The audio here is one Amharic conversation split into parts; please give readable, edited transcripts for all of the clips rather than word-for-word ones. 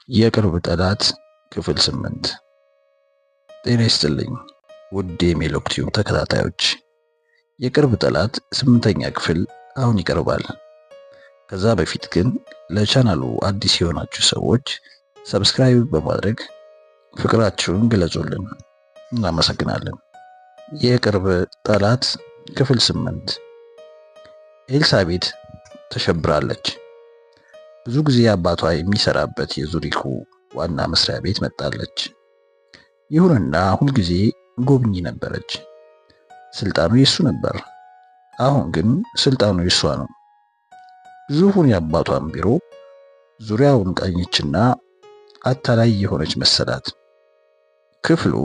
የቅርብ ጠላት ክፍል 8። ጤና ይስጥልኝ ውድ የሜሎክ ቲዩብ ተከታታዮች፣ የቅርብ ጠላት 8ኛ ክፍል አሁን ይቀርባል። ከዛ በፊት ግን ለቻናሉ አዲስ የሆናችሁ ሰዎች ሰብስክራይብ በማድረግ ፍቅራችሁን ግለጹልን። እናመሰግናለን። የቅርብ ጠላት ክፍል 8። ኤልሳቤት ተሸብራለች። ብዙ ጊዜ አባቷ የሚሰራበት የዙሪኩ ዋና መስሪያ ቤት መጣለች። ይሁንና ሁልጊዜ ጎብኚ ነበረች። ስልጣኑ የሱ ነበር። አሁን ግን ስልጣኑ የሷ ነው። ግዙፉን የአባቷን ቢሮ ዙሪያውን ቃኘችና አታላይ የሆነች መሰላት። ክፍሉ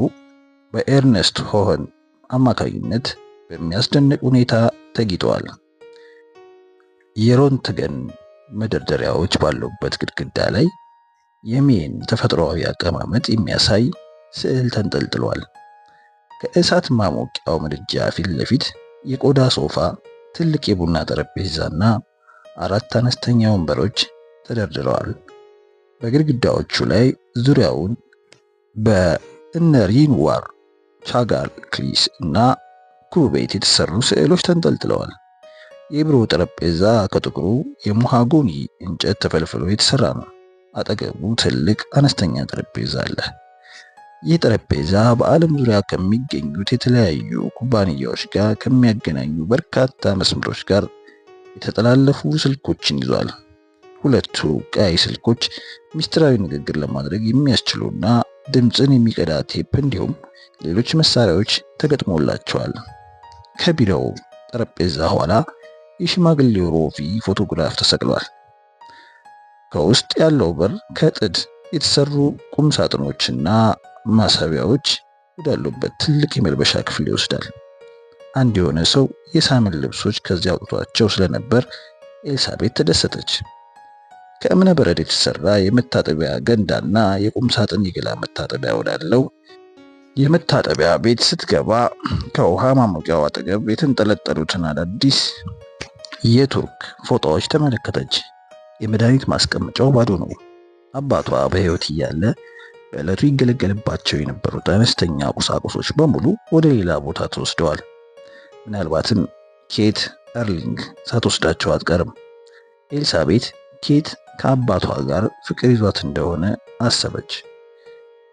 በኤርነስት ሆህን አማካኝነት በሚያስደንቅ ሁኔታ ተጊጧል። የሮንትገን መደርደሪያዎች ባሉበት ግድግዳ ላይ የሜን ተፈጥሯዊ አቀማመጥ የሚያሳይ ስዕል ተንጠልጥሏል። ከእሳት ማሞቂያው ምድጃ ፊት ለፊት የቆዳ ሶፋ፣ ትልቅ የቡና ጠረጴዛና 4 አነስተኛ ወንበሮች ተደርድረዋል። በግድግዳዎቹ ላይ ዙሪያውን በእነ ሪንዋር፣ ቻጋል ክሊስ እና ኩቤት የተሰሩ ስዕሎች ተንጠልጥለዋል። የቢሮ ጠረጴዛ ከጥቁሩ የሙሃጎኒ እንጨት ተፈልፍሎ የተሰራ ነው። አጠገቡ ትልቅ አነስተኛ ጠረጴዛ አለ። ይህ ጠረጴዛ በዓለም ዙሪያ ከሚገኙት የተለያዩ ኩባንያዎች ጋር ከሚያገናኙ በርካታ መስመሮች ጋር የተጠላለፉ ስልኮችን ይዟል። ሁለቱ ቀይ ስልኮች ምስጢራዊ ንግግር ለማድረግ የሚያስችሉና ድምፅን የሚቀዳ ቴፕ እንዲሁም ሌሎች መሳሪያዎች ተገጥሞላቸዋል። ከቢሮው ጠረጴዛ ኋላ የሽማግሌው ሮቪ ፎቶግራፍ ተሰቅሏል። ከውስጥ ያለው በር ከጥድ የተሰሩ ቁም ሳጥኖችና ማሳቢያዎች ወዳሉበት ትልቅ የመልበሻ ክፍል ይወስዳል። አንድ የሆነ ሰው የሳምን ልብሶች ከዚያ አውጥቷቸው ስለነበር ኤልሳቤት ተደሰተች። ከእብነ በረድ የተሰራ የመታጠቢያ ገንዳና የቁም ሳጥን የገላ መታጠቢያ ወዳለው የመታጠቢያ ቤት ስትገባ ከውሃ ማሞቂያው አጠገብ የተንጠለጠሉትን አዳዲስ የቱርክ ፎጣዎች ተመለከተች። የመድኃኒት ማስቀመጫው ባዶ ነው። አባቷ በሕይወት እያለ በዕለቱ ይገለገልባቸው የነበሩት አነስተኛ ቁሳቁሶች በሙሉ ወደ ሌላ ቦታ ተወስደዋል። ምናልባትም ኬት ኤርሊንግ ሳትወስዳቸው አትቀርም። ኤልሳቤት ኬት ከአባቷ ጋር ፍቅር ይዟት እንደሆነ አሰበች።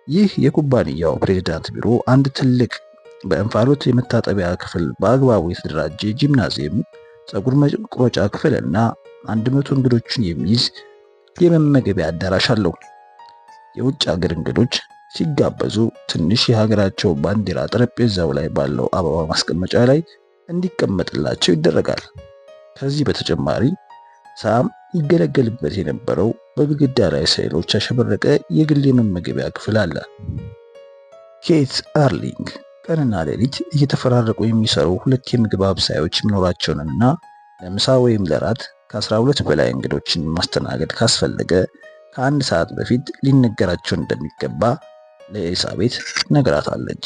ይህ የኩባንያው ፕሬዝዳንት ቢሮ አንድ ትልቅ በእንፋሎት የመታጠቢያ ክፍል፣ በአግባቡ የተደራጀ ጂምናዚየም፣ ፀጉር መቁረጫ ክፍልና 100 እንግዶችን የሚይዝ የመመገቢያ አዳራሽ አለው። የውጭ ሀገር እንግዶች ሲጋበዙ ትንሽ የሀገራቸው ባንዲራ ጠረጴዛው ላይ ባለው አበባ ማስቀመጫ ላይ እንዲቀመጥላቸው ይደረጋል። ከዚህ በተጨማሪ ሳም ይገለገልበት የነበረው በግድግዳ ላይ ስዕሎች ያሸበረቀ የግል የመመገቢያ ክፍል አለ። ኬት ኤርሊንግ ቀንና ሌሊት እየተፈራረቁ የሚሰሩ 2 የምግብ አብሳዮች መኖራቸውንና ለምሳ ወይም ለራት ከ12 በላይ እንግዶችን ማስተናገድ ካስፈለገ ከ1 ሰዓት በፊት ሊነገራቸው እንደሚገባ ለኤልሳቤት ነግራታለች።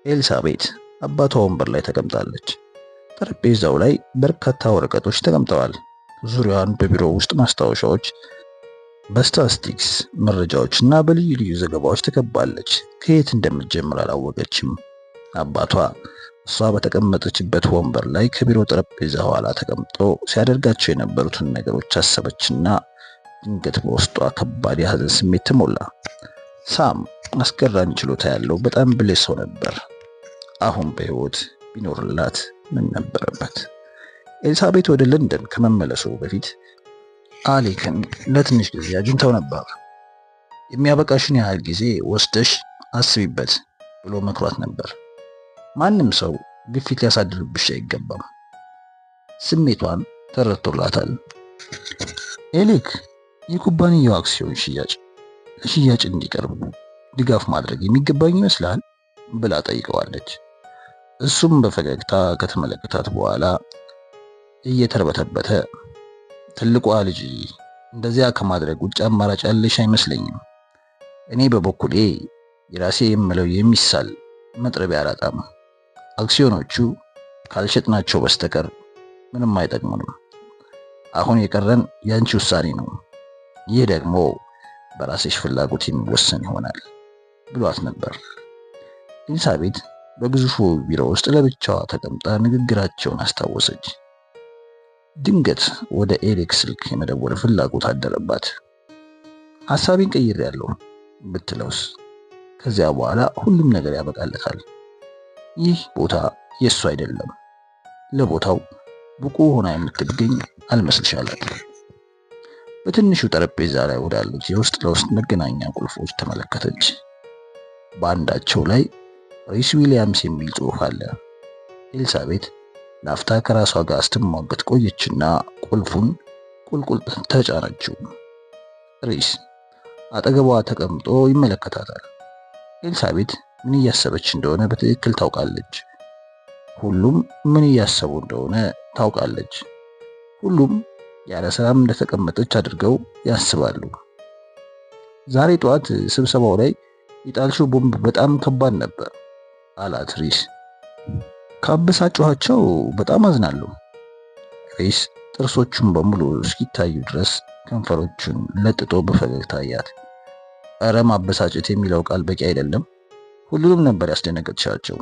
ኤልሳቤት አባቷ ወንበር ላይ ተቀምጣለች። ጠረጴዛው ላይ በርካታ ወረቀቶች ተቀምጠዋል። ዙሪያዋን በቢሮ ውስጥ ማስታወሻዎች፣ በስታቲስቲክስ መረጃዎችና በልዩ ልዩ ዘገባዎች ተከባለች። ከየት እንደምትጀምር አላወቀችም። አባቷ እሷ በተቀመጠችበት ወንበር ላይ ከቢሮ ጠረጴዛ ኋላ ተቀምጦ ሲያደርጋቸው የነበሩትን ነገሮች አሰበችና ድንገት በውስጧ ከባድ የሐዘን ስሜት ተሞላ። ሳም አስገራሚ ችሎታ ያለው በጣም ብልህ ሰው ነበር። አሁን በሕይወት ቢኖርላት ምን ነበረበት? ኤልሳቤት ወደ ለንደን ከመመለሱ በፊት አሌክን ለትንሽ ጊዜ አግኝተው ነበር። የሚያበቃሽን ያህል ጊዜ ወስደሽ አስቢበት ብሎ መክሯት ነበር። ማንም ሰው ግፊት ሊያሳድርብሽ አይገባም። ስሜቷን ተረድቶላታል። ኤሌክ የኩባንያው አክሲዮን ለሽያጭ እንዲቀርብ ድጋፍ ማድረግ የሚገባኝ ይመስላል ብላ ጠይቀዋለች። እሱም በፈገግታ ከተመለከታት በኋላ እየተርበተበተ ትልቋ ልጅ እንደዚያ ከማድረግ ውጭ አማራጭ ያለሽ አይመስለኝም። እኔ በበኩሌ የራሴ የምለው የሚሳል መጥረቢያ አላጣም። አክሲዮኖቹ ካልሸጥናቸው በስተቀር ምንም አይጠቅሙንም። አሁን የቀረን ያንቺ ውሳኔ ነው። ይህ ደግሞ በራስሽ ፍላጎት የሚወሰን ይሆናል ብሏት ነበር። ኤልሳቤት በግዙፉ ቢሮ ውስጥ ለብቻዋ ተቀምጣ ንግግራቸውን አስታወሰች። ድንገት ወደ ኤሌክስ ስልክ የመደወል ፍላጎት አደረባት። ሐሳቤን ቀይሬያለሁ ብትለውስ ከዚያ በኋላ ሁሉም ነገር ያበቃለታል። ይህ ቦታ የሱ አይደለም። ለቦታው ብቁ ሆና የምትገኝ አልመስልሻለም። በትንሹ ጠረጴዛ ላይ ወዳሉት የውስጥ ለውስጥ መገናኛ ቁልፎች ተመለከተች። በአንዳቸው ላይ ሪስ ዊሊያምስ የሚል ጽሑፍ አለ። ኤልሳቤት ላፍታ ከራሷ ጋር ስትሟገት ቆየችና ቁልፉን ቁልቁል ተጫነችው። ሪስ አጠገቧ ተቀምጦ ይመለከታታል። ኤልሳቤት ምን እያሰበች እንደሆነ በትክክል ታውቃለች። ሁሉም ምን እያሰቡ እንደሆነ ታውቃለች። ሁሉም ያለ ሰላም እንደተቀመጠች አድርገው ያስባሉ። ዛሬ ጠዋት ስብሰባው ላይ የጣልሽው ቦምብ በጣም ከባድ ነበር አላት ሪስ። ካበሳጨኋቸው በጣም አዝናለሁ። ሪስ ጥርሶቹን በሙሉ እስኪታዩ ድረስ ከንፈሮቹን ለጥጦ በፈገግታ አያት። እረ ማበሳጨት የሚለው ቃል በቂ አይደለም። ሁሉንም ነበር ያስደነገጥሻቸው።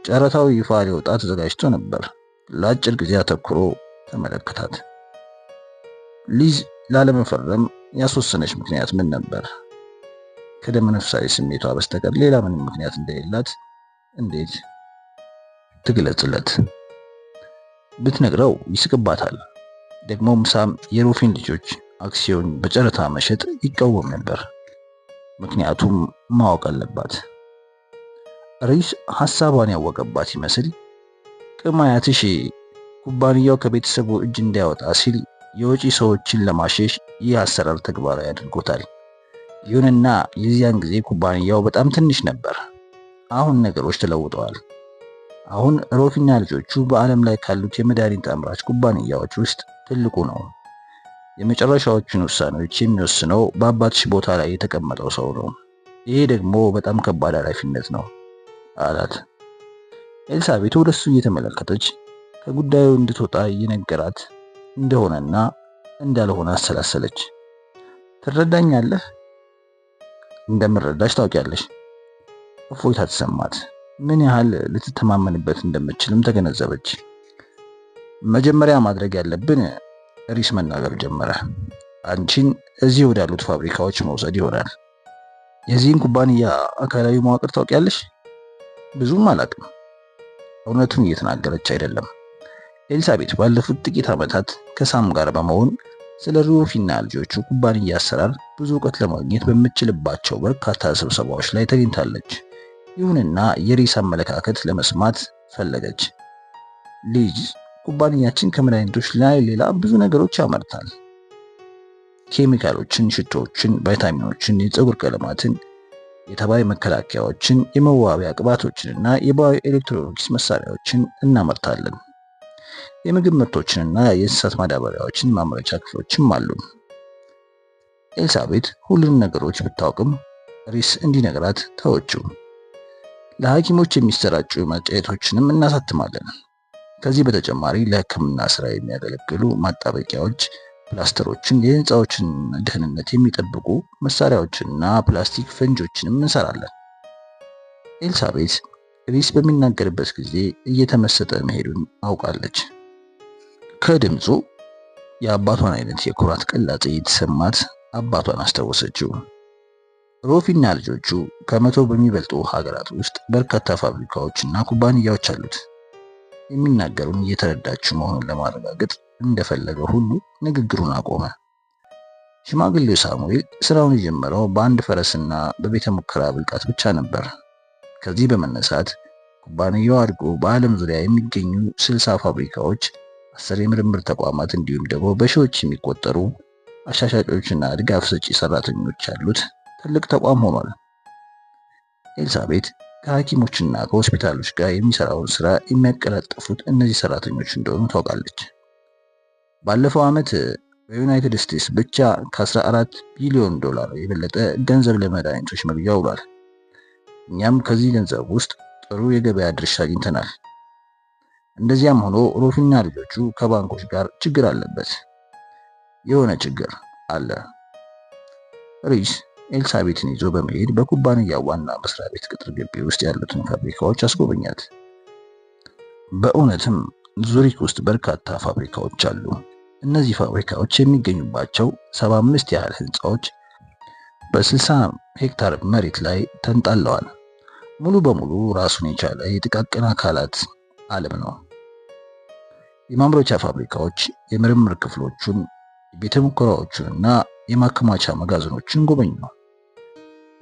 ጨረታው ይፋ ሊወጣ ተዘጋጅቶ ነበር። ለአጭር ጊዜ አተኩሮ ተመለከታት። ሊዝ ላለመፈረም ያስወሰነች ምክንያት ምን ነበር? ከደመ ነፍሳዊ ስሜቷ በስተቀር ሌላ ምንም ምክንያት እንደሌላት እንዴት ትግለጽለት? ብትነግረው ይስቅባታል። ደግሞም ሳም የሩፊን ልጆች አክሲዮን በጨረታ መሸጥ ይቃወም ነበር። ምክንያቱም ማወቅ አለባት። ሪስ ሐሳቧን ያወቀባት ይመስል ቅማያትሽ ኩባንያው ከቤተሰቡ እጅ እንዳይወጣ ሲል የወጪ ሰዎችን ለማሸሽ ይህ አሰራር ተግባራዊ አድርጎታል። ይሁንና የዚያን ጊዜ ኩባንያው በጣም ትንሽ ነበር። አሁን ነገሮች ተለውጠዋል። አሁን ሮፊና ልጆቹ በዓለም ላይ ካሉት የመድኃኒት አምራች ኩባንያዎች ውስጥ ትልቁ ነው። የመጨረሻዎቹን ውሳኔዎች የሚወስነው በአባትሽ ቦታ ላይ የተቀመጠው ሰው ነው። ይሄ ደግሞ በጣም ከባድ ኃላፊነት ነው አላት። ኤልሳቤት ወደሱ እየተመለከተች ከጉዳዩ እንድትወጣ እየነገራት እንደሆነና እንዳልሆነ አሰላሰለች። ትረዳኛለህ? እንደምረዳሽ ታውቂያለሽ። እፎይታ ተሰማት። ምን ያህል ልትተማመንበት እንደምትችልም ተገነዘበች። መጀመሪያ ማድረግ ያለብን ሪስ መናገር ጀመረ። አንቺን እዚህ ወዳሉት ፋብሪካዎች መውሰድ ይሆናል። የዚህን ኩባንያ አካላዊ መዋቅር ታውቂያለሽ? ብዙም አላውቅም። እውነቱን እየተናገረች አይደለም። ኤልሳቤት ባለፉት ጥቂት ዓመታት ከሳም ጋር በመሆን ስለ ሩፊና ልጆቹ ኩባንያ አሰራር ብዙ እውቀት ለማግኘት በምትችልባቸው በርካታ ስብሰባዎች ላይ ተገኝታለች። ይሁንና የሪስ አመለካከት ለመስማት ፈለገች። ሊዝ ኩባንያችን ከመድኃኒቶች ላይ ሌላ ብዙ ነገሮች ያመርታል። ኬሚካሎችን፣ ሽቶዎችን፣ ቫይታሚኖችን፣ የፀጉር ቀለማትን፣ የተባይ መከላከያዎችን፣ የመዋቢያ ቅባቶችንና የባዮ ኤሌክትሮኒክስ መሳሪያዎችን እናመርታለን። የምግብ ምርቶችንና የእንስሳት ማዳበሪያዎችን ማምረቻ ክፍሎችም አሉ። ኤልሳቤት ሁሉንም ነገሮች ብታውቅም ሪስ እንዲነግራት ተወችው። ለሐኪሞች የሚሰራጩ መጽሔቶችንም እናሳትማለን። ከዚህ በተጨማሪ ለሕክምና ስራ የሚያገለግሉ ማጣበቂያዎች፣ ፕላስተሮችን፣ የህንፃዎችን ደህንነት የሚጠብቁ መሳሪያዎችንና ፕላስቲክ ፈንጆችንም እንሰራለን። ኤልሳቤት ሪስ በሚናገርበት ጊዜ እየተመሰጠ መሄዱን አውቃለች። ከድምፁ የአባቷን አይነት የኩራት ቅላጼ የተሰማት አባቷን አስታወሰችው። ሮፊና ልጆቹ ከ100 በሚበልጡ ሀገራት ውስጥ በርካታ ፋብሪካዎችና ኩባንያዎች አሉት። የሚናገሩን እየተረዳችው መሆኑን ለማረጋገጥ እንደፈለገ ሁሉ ንግግሩን አቆመ። ሽማግሌው ሳሙኤል ስራውን የጀመረው በአንድ ፈረስና በቤተ ሙከራ ብልቃት ብቻ ነበር። ከዚህ በመነሳት ኩባንያው አድጎ በዓለም ዙሪያ የሚገኙ 60 ፋብሪካዎች፣ 10 የምርምር ተቋማት እንዲሁም ደግሞ በሺዎች የሚቆጠሩ አሻሻጮችና ድጋፍ ሰጪ ሰራተኞች ያሉት ትልቅ ተቋም ሆኗል። ኤልሳቤት ከሐኪሞችና ከሆስፒታሎች ጋር የሚሰራውን ስራ የሚያቀላጥፉት እነዚህ ሰራተኞች እንደሆኑ ታውቃለች። ባለፈው ዓመት በዩናይትድ ስቴትስ ብቻ ከ14 ቢሊዮን ዶላር የበለጠ ገንዘብ ለመድኃኒቶች መግዣ ውሏል። እኛም ከዚህ ገንዘብ ውስጥ ጥሩ የገበያ ድርሻ አግኝተናል። እንደዚያም ሆኖ ሮፊና ልጆቹ ከባንኮች ጋር ችግር አለበት። የሆነ ችግር አለ። ሪስ ኤልሳቤትን ይዞ በመሄድ በኩባንያው ዋና መስሪያ ቤት ቅጥር ግቢ ውስጥ ያሉትን ፋብሪካዎች አስጎበኛት። በእውነትም ዙሪክ ውስጥ በርካታ ፋብሪካዎች አሉ። እነዚህ ፋብሪካዎች የሚገኙባቸው 75 ያህል ህንፃዎች በ60 ሄክታር መሬት ላይ ተንጣለዋል። ሙሉ በሙሉ ራሱን የቻለ የጥቃቅን አካላት ዓለም ነው። የማምረቻ ፋብሪካዎች፣ የምርምር ክፍሎቹን፣ የቤተ ሙከራዎቹንና የማከማቻ መጋዘኖችን ጎበኙ።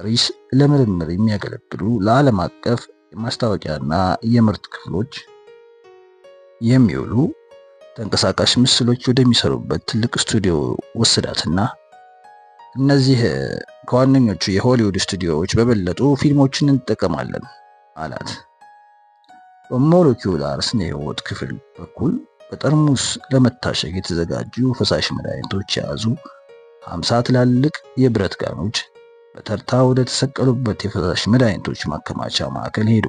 ሪስ ለምርምር የሚያገለግሉ ለዓለም አቀፍ የማስታወቂያና የምርት ክፍሎች የሚውሉ ተንቀሳቃሽ ምስሎች ወደሚሰሩበት ትልቅ ስቱዲዮ ወሰዳትና እነዚህ ከዋነኞቹ የሆሊውድ ስቱዲዮዎች በበለጡ ፊልሞችን እንጠቀማለን አላት። በሞለኪውላር ስነ ህይወት ክፍል በኩል በጠርሙስ ለመታሸግ የተዘጋጁ ፈሳሽ መድኃኒቶች የያዙ 50 ትላልቅ የብረት ጋኖች በተርታ ወደ ተሰቀሉበት የፈሳሽ መድኃኒቶች ማከማቻ ማዕከል ሄዱ።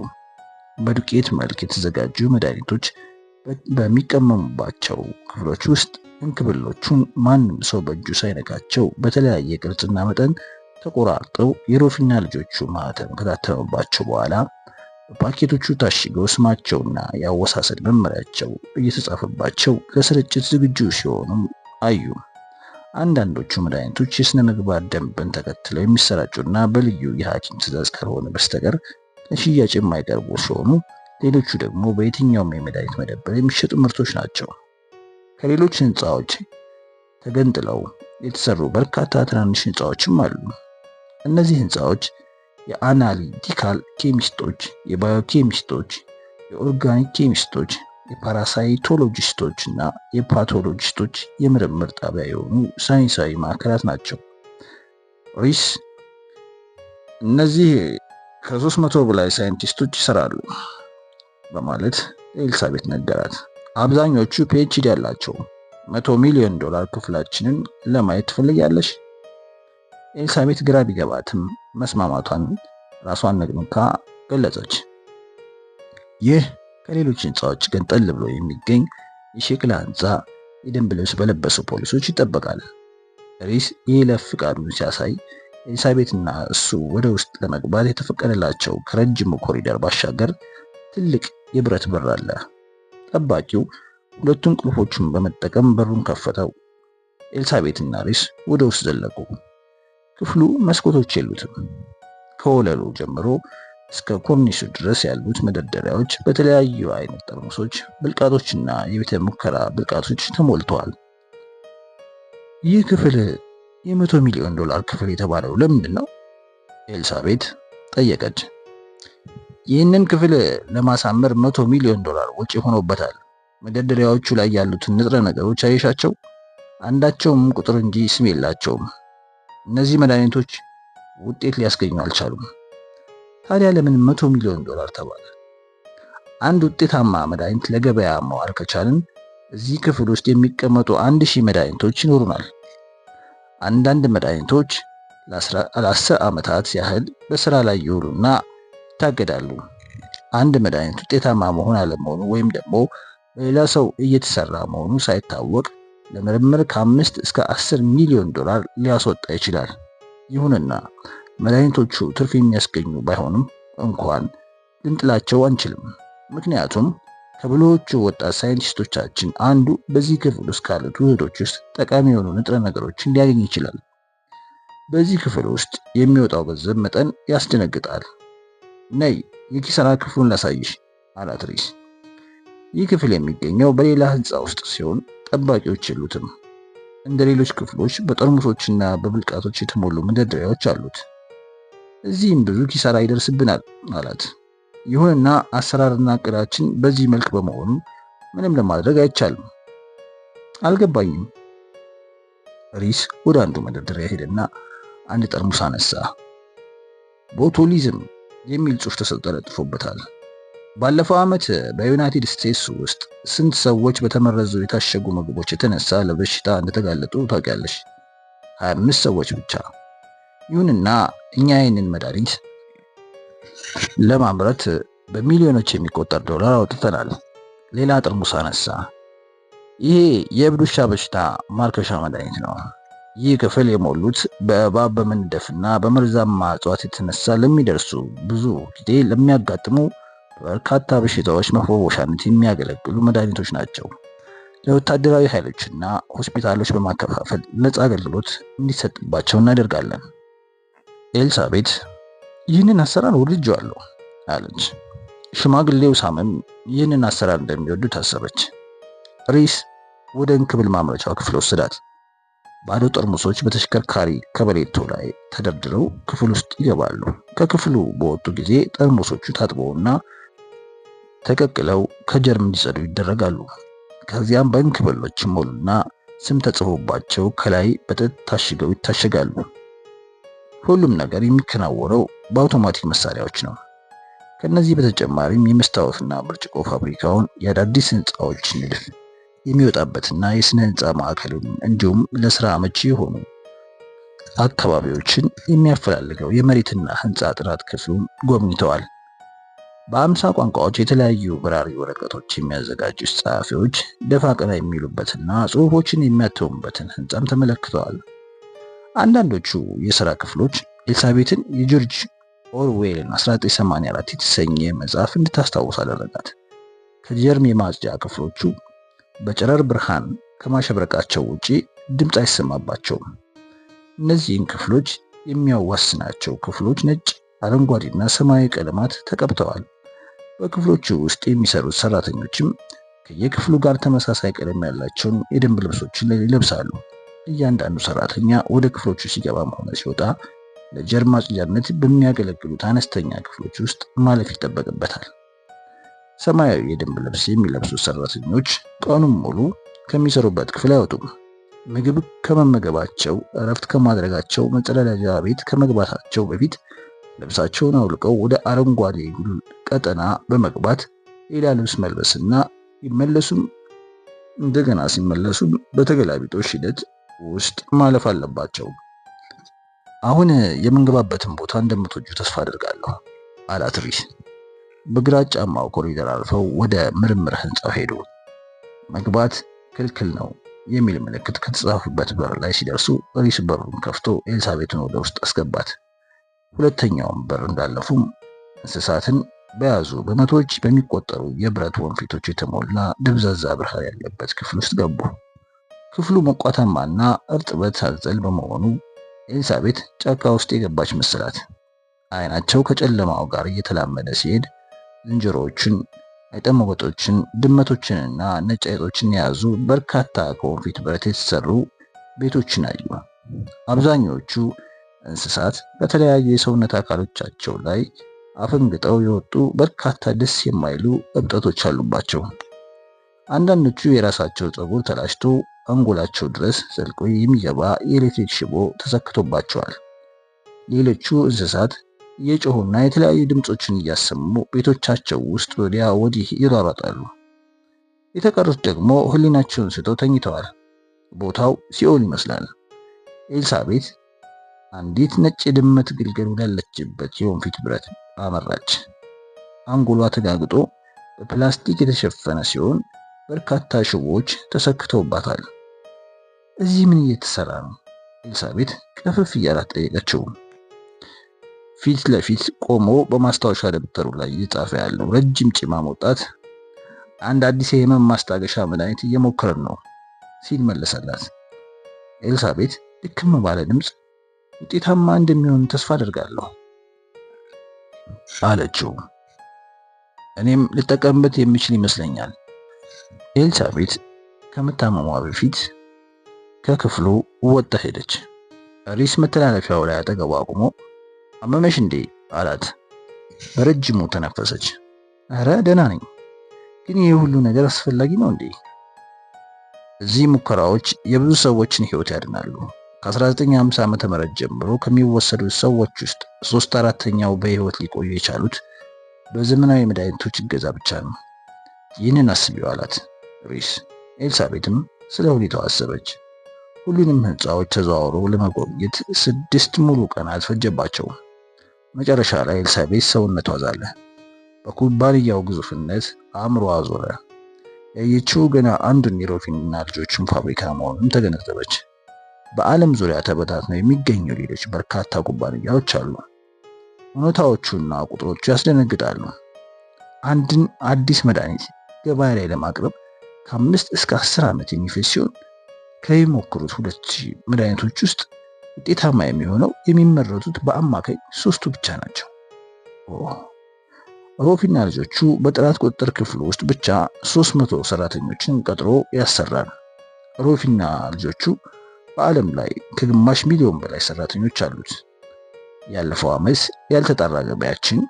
በዱቄት መልክ የተዘጋጁ መድኃኒቶች በሚቀመሙባቸው ክፍሎች ውስጥ እንክብሎቹን ማንም ሰው በእጁ ሳይነካቸው በተለያየ ቅርጽና መጠን ተቆራርጠው የሮፊና ልጆቹ ማህተም ከታተመባቸው በኋላ በፓኬቶቹ ታሽገው ስማቸውና የአወሳሰድ መመሪያቸው እየተጻፈባቸው ለስርጭት ዝግጁ ሲሆኑ አዩ። አንዳንዶቹ መድኃኒቶች የሥነ ምግባር ደንብን ተከትለው የሚሰራጩና በልዩ የሐኪም ትዕዛዝ ካልሆነ በስተቀር ለሽያጭ የማይቀርቡ ሲሆኑ፣ ሌሎቹ ደግሞ በየትኛውም የመድኃኒት መደብር የሚሸጡ ምርቶች ናቸው። ከሌሎች ህንፃዎች ተገንጥለው የተሰሩ በርካታ ትናንሽ ህንፃዎችም አሉ። እነዚህ ህንፃዎች የአናሊቲካል ኬሚስቶች፣ የባዮኬሚስቶች፣ የኦርጋኒክ ኬሚስቶች፣ የፓራሳይቶሎጂስቶች እና የፓቶሎጂስቶች የምርምር ጣቢያ የሆኑ ሳይንሳዊ ማዕከላት ናቸው። ሪስ እነዚህ ከ300 በላይ ሳይንቲስቶች ይሰራሉ በማለት ኤልሳቤት ነገራት። አብዛኞቹ ፒኤችዲ ያላቸው። $100 ሚሊዮን ክፍላችንን ለማየት ትፈልጊያለሽ? ኤልሳቤት ግራ ቢገባትም መስማማቷን ራሷን ነቅንቃ ገለጸች። ይህ ከሌሎች ህንፃዎች ገንጠል ብሎ የሚገኝ የሸክላ ህንፃ የደንብ ልብስ በለበሱ ፖሊሶች ይጠበቃል። ሪስ የይለፍ ፍቃዱን ሲያሳይ ኤልሳቤትና እሱ ወደ ውስጥ ለመግባት የተፈቀደላቸው ከረጅሙ ኮሪደር ባሻገር ትልቅ የብረት በር አለ። ጠባቂው ሁለቱን ቁልፎቹን በመጠቀም በሩን ከፈተው። ኤልሳቤትና ሪስ ወደ ውስጥ ዘለቁ። ክፍሉ መስኮቶች የሉትም። ከወለሉ ጀምሮ እስከ ኮርኒሱ ድረስ ያሉት መደርደሪያዎች በተለያዩ አይነት ጠርሙሶች፣ ብልቃጦችና የቤተ ሙከራ ብልቃጦች ተሞልተዋል። ይህ ክፍል $100 ሚሊዮን ክፍል የተባለው ለምንድን ነው? ኤልሳቤት ጠየቀች። ይህንን ክፍል ለማሳመር $100 ሚሊዮን ወጪ ሆኖበታል። መደርደሪያዎቹ ላይ ያሉትን ንጥረ ነገሮች አየሻቸው? አንዳቸውም ቁጥር እንጂ ስም የላቸውም። እነዚህ መድኃኒቶች ውጤት ሊያስገኙ አልቻሉም። ታዲያ ለምን $100 ሚሊዮን ተባለ? አንድ ውጤታማ መድኃኒት ለገበያ ማዋል ከቻልን እዚህ ክፍል ውስጥ የሚቀመጡ 1000 መድኃኒቶች ይኖሩናል። አንዳንድ መድኃኒቶች ለ10 ዓመታት ያህል በስራ ላይ ይውሉና ይታገዳሉ። አንድ መድኃኒት ውጤታማ መሆን አለመሆኑ ወይም ደግሞ በሌላ ሰው እየተሰራ መሆኑ ሳይታወቅ ለምርምር ከ5 እስከ $10 ሚሊዮን ሊያስወጣ ይችላል። ይሁንና መድኃኒቶቹ ትርፍ የሚያስገኙ ባይሆንም እንኳን ልንጥላቸው አንችልም። ምክንያቱም ከብልሆቹ ወጣት ሳይንቲስቶቻችን አንዱ በዚህ ክፍል ውስጥ ካሉት ውህዶች ውስጥ ጠቃሚ የሆኑ ንጥረ ነገሮችን ሊያገኝ ይችላል። በዚህ ክፍል ውስጥ የሚወጣው ገንዘብ መጠን ያስደነግጣል። ነይ የኪሳራ ክፍሉን ላሳይሽ አላት ሪስ። ይህ ክፍል የሚገኘው በሌላ ህንፃ ውስጥ ሲሆን ጠባቂዎች የሉትም። እንደ ሌሎች ክፍሎች በጠርሙሶችና በብልቃጦች የተሞሉ መደርደሪያዎች አሉት። እዚህም ብዙ ኪሳራ ይደርስብናል አላት። ይሁንና አሰራርና እቅዳችን በዚህ መልክ በመሆኑ ምንም ለማድረግ አይቻልም። አልገባኝም። ሪስ ወደ አንዱ መደርደሪያ ሄደና አንድ ጠርሙስ አነሳ። ቦቱሊዝም የሚል ጽሑፍ ተለጥፎበታል። ባለፈው ዓመት በዩናይትድ ስቴትስ ውስጥ ስንት ሰዎች በተመረዙ የታሸጉ ምግቦች የተነሳ ለበሽታ እንደተጋለጡ ታውቂያለሽ? 25 ሰዎች ብቻ። ይሁንና እኛ ይህንን መድኃኒት ለማምረት በሚሊዮኖች የሚቆጠር ዶላር አውጥተናል። ሌላ ጠርሙስ አነሳ። ይሄ የእብድ ውሻ በሽታ ማርከሻ መድኃኒት ነው። ይህ ክፍል የሞሉት በእባብ በመንደፍና በመርዛማ እጽዋት የተነሳ ለሚደርሱ ብዙ ጊዜ ለሚያጋጥሙ በርካታ በሽታዎች መፈወሻነት የሚያገለግሉ መድኃኒቶች ናቸው። ለወታደራዊ ኃይሎችና ሆስፒታሎች በማከፋፈል ነፃ አገልግሎት እንዲሰጥባቸው እናደርጋለን። ኤልሳቤት ይህንን አሰራር ወድጄዋለሁ አለች። ሽማግሌው ሳምም ይህንን አሰራር እንደሚወዱ ታሰበች። ሪስ ወደ እንክብል ማምረቻው ክፍል ወሰዳት። ባዶ ጠርሙሶች በተሽከርካሪ ከበሬቶ ላይ ተደርድረው ክፍል ውስጥ ይገባሉ። ከክፍሉ በወጡ ጊዜ ጠርሙሶቹ ታጥበውና ተቀቅለው ከጀርም እንዲጸዱ ይደረጋሉ። ከዚያም በእንክብሎች ሞሉና ስም ተጽፎባቸው ከላይ በጥጥ ታሽገው ይታሸጋሉ። ሁሉም ነገር የሚከናወነው በአውቶማቲክ መሳሪያዎች ነው። ከነዚህ በተጨማሪም የመስታወትና ብርጭቆ ፋብሪካውን የአዳዲስ ህንፃዎች ንድፍ የሚወጣበትና የስነ ህንፃ ማዕከሉን እንዲሁም ለስራ አመቺ የሆኑ አካባቢዎችን የሚያፈላልገው የመሬትና ህንፃ ጥናት ክፍሉን ጎብኝተዋል። በ50 ቋንቋዎች የተለያዩ በራሪ ወረቀቶች የሚያዘጋጁ ጸሐፊዎች ደፋ ቀና የሚሉበትና ጽሑፎችን የሚያተሙበትን ህንፃም ተመልክተዋል። አንዳንዶቹ የሥራ ክፍሎች ኤልሳቤትን የጆርጅ ኦርዌልን 1984 የተሰኘ መጽሐፍ እንድታስታውስ አደረጋት። ከጀርም የማጽጃ ክፍሎቹ በጨረር ብርሃን ከማሸብረቃቸው ውጪ ድምፅ አይሰማባቸውም። እነዚህን ክፍሎች የሚያዋስናቸው ክፍሎች ነጭ፣ አረንጓዴና ሰማያዊ ቀለማት ተቀብተዋል። በክፍሎቹ ውስጥ የሚሰሩት ሰራተኞችም ከየክፍሉ ጋር ተመሳሳይ ቀለም ያላቸውን የደንብ ልብሶችን ይለብሳሉ። እያንዳንዱ ሰራተኛ ወደ ክፍሎቹ ሲገባም ሆነ ሲወጣ ለጀርም ማጽጃነት በሚያገለግሉት አነስተኛ ክፍሎች ውስጥ ማለፍ ይጠበቅበታል። ሰማያዊ የደንብ ልብስ የሚለብሱት ሰራተኞች ቀኑን ሙሉ ከሚሰሩበት ክፍል አይወጡም። ምግብ ከመመገባቸው፣ እረፍት ከማድረጋቸው፣ መጸዳጃ ቤት ከመግባታቸው በፊት ልብሳቸውን አውልቀው ወደ አረንጓዴ ቀጠና በመግባት ሌላ ልብስ መልበስና እንደገና ሲመለሱም በተገላቢጦሽ ሂደት ውስጥ ማለፍ አለባቸው። አሁን የምንገባበትን ቦታ እንደምትወጁ ተስፋ አድርጋለሁ አላት ሪስ። በግራጫማው ኮሪደር አልፈው ወደ ምርምር ህንፃው ሄዱ። መግባት ክልክል ነው የሚል ምልክት ከተጻፈበት በር ላይ ሲደርሱ ሪስ በሩን ከፍቶ ኤልሳቤትን ወደ ውስጥ አስገባት። ሁለተኛውን በር እንዳለፉም እንስሳትን በያዙ በመቶዎች በሚቆጠሩ የብረት ወንፊቶች የተሞላ ደብዛዛ ብርሃን ያለበት ክፍል ውስጥ ገቡ። ክፍሉ ሞቃታማና እርጥበት አዘል በመሆኑ ኤልሳቤት ጫካ ውስጥ የገባች መሰላት። አይናቸው ከጨለማው ጋር እየተላመደ ሲሄድ ዝንጀሮዎችን፣ አይጠመቆጦችን፣ ድመቶችንና ነጭ አይጦችን የያዙ በርካታ ከወንፊት ብረት የተሰሩ ቤቶችን አዩ። አብዛኞቹ እንስሳት ከተለያዩ የሰውነት አካሎቻቸው ላይ አፈንግጠው የወጡ በርካታ ደስ የማይሉ እብጠቶች አሉባቸው። አንዳንዶቹ የራሳቸው ፀጉር ተላጭቶ አንጎላቸው ድረስ ዘልቆ የሚገባ የኤሌክትሪክ ሽቦ ተሰክቶባቸዋል። ሌሎቹ እንስሳት እየጮሁና የተለያዩ ድምጾችን እያሰሙ ቤቶቻቸው ውስጥ ወዲያ ወዲህ ይሯሯጣሉ። የተቀሩት ደግሞ ህሊናቸውን ስተው ተኝተዋል። ቦታው ሲኦል ይመስላል። ኤልሳቤት አንዲት ነጭ የድመት ግልገል ወዳለችበት የወንፊት ብረት አመራች። አንጎሏ ተጋግጦ በፕላስቲክ የተሸፈነ ሲሆን በርካታ ሽቦዎች ተሰክተውባታል። እዚህ ምን እየተሰራ ነው? ኤልሳቤት ቀፈፍ እያላት ጠየቀችው። ፊት ለፊት ቆሞ በማስታወሻ ደብተሩ ላይ እየጻፈ ያለው ረጅም ጭማም ወጣት አንድ አዲስ የህመም ማስታገሻ መድኃኒት እየሞከርን ነው ሲል መለሰላት። ኤልሳቤት ድክም ባለ ድምፅ ውጤታማ እንደሚሆን ተስፋ አደርጋለሁ አለችው። እኔም ልጠቀምበት የሚችል ይመስለኛል። ኤልሳቤት ከመታመሟ በፊት ከክፍሉ ወጣ ሄደች። ሪስ መተላለፊያው ላይ አጠገቧ ቆሞ አመመሽ እንዴ አላት። በረጅሙ ተነፈሰች። ኧረ ደህና ነኝ፣ ግን ይህ ሁሉ ነገር አስፈላጊ ነው እንዴ? እዚህ ሙከራዎች የብዙ ሰዎችን ህይወት ያድናሉ። ከ1950 ዓመተ ምህረት ጀምሮ ከሚወሰዱት ሰዎች ውስጥ 3/4ኛው በህይወት ሊቆዩ የቻሉት በዘመናዊ መድኃኒቶች እገዛ ብቻ ነው። ይህንን አስቢው አላት ሪስ። ኤልሳቤትም ስለ ሁኔታው አሰበች። ሁሉንም ህንፃዎች ተዘዋውሮ ለመጎብኘት 6 ሙሉ ቀናት ፈጀባቸው። መጨረሻ ላይ ኤልሳቤት ሰውነቷ ዛለ። በኩባንያው ግዙፍነት አእምሮዋ ዞረ። ያየችው ገና አንዱን የሮፊንና ልጆችን ፋብሪካ መሆኑን ተገነዘበች። በዓለም ዙሪያ ተበታትነው የሚገኙ ሌሎች በርካታ ኩባንያዎች አሉ። እውነታዎቹና ቁጥሮቹ ያስደነግጣሉ። አንድን አዲስ መድኃኒት ገበያ ላይ ለማቅረብ ከ5 እስከ 10 ዓመት የሚፈጅ ሲሆን ከሚሞክሩት 2000 መድኃኒቶች ውስጥ ውጤታማ የሚሆነው የሚመረቱት በአማካይ 3ቱ ብቻ ናቸው። ሮፊና ልጆቹ በጥራት ቁጥጥር ክፍሉ ውስጥ ብቻ 300 ሰራተኞችን ቀጥሮ ያሰራል። ሮፊና ልጆቹ በዓለም ላይ ከግማሽ ሚሊዮን በላይ ሰራተኞች አሉት። ያለፈው ዓመት ያልተጣራ ገበያችን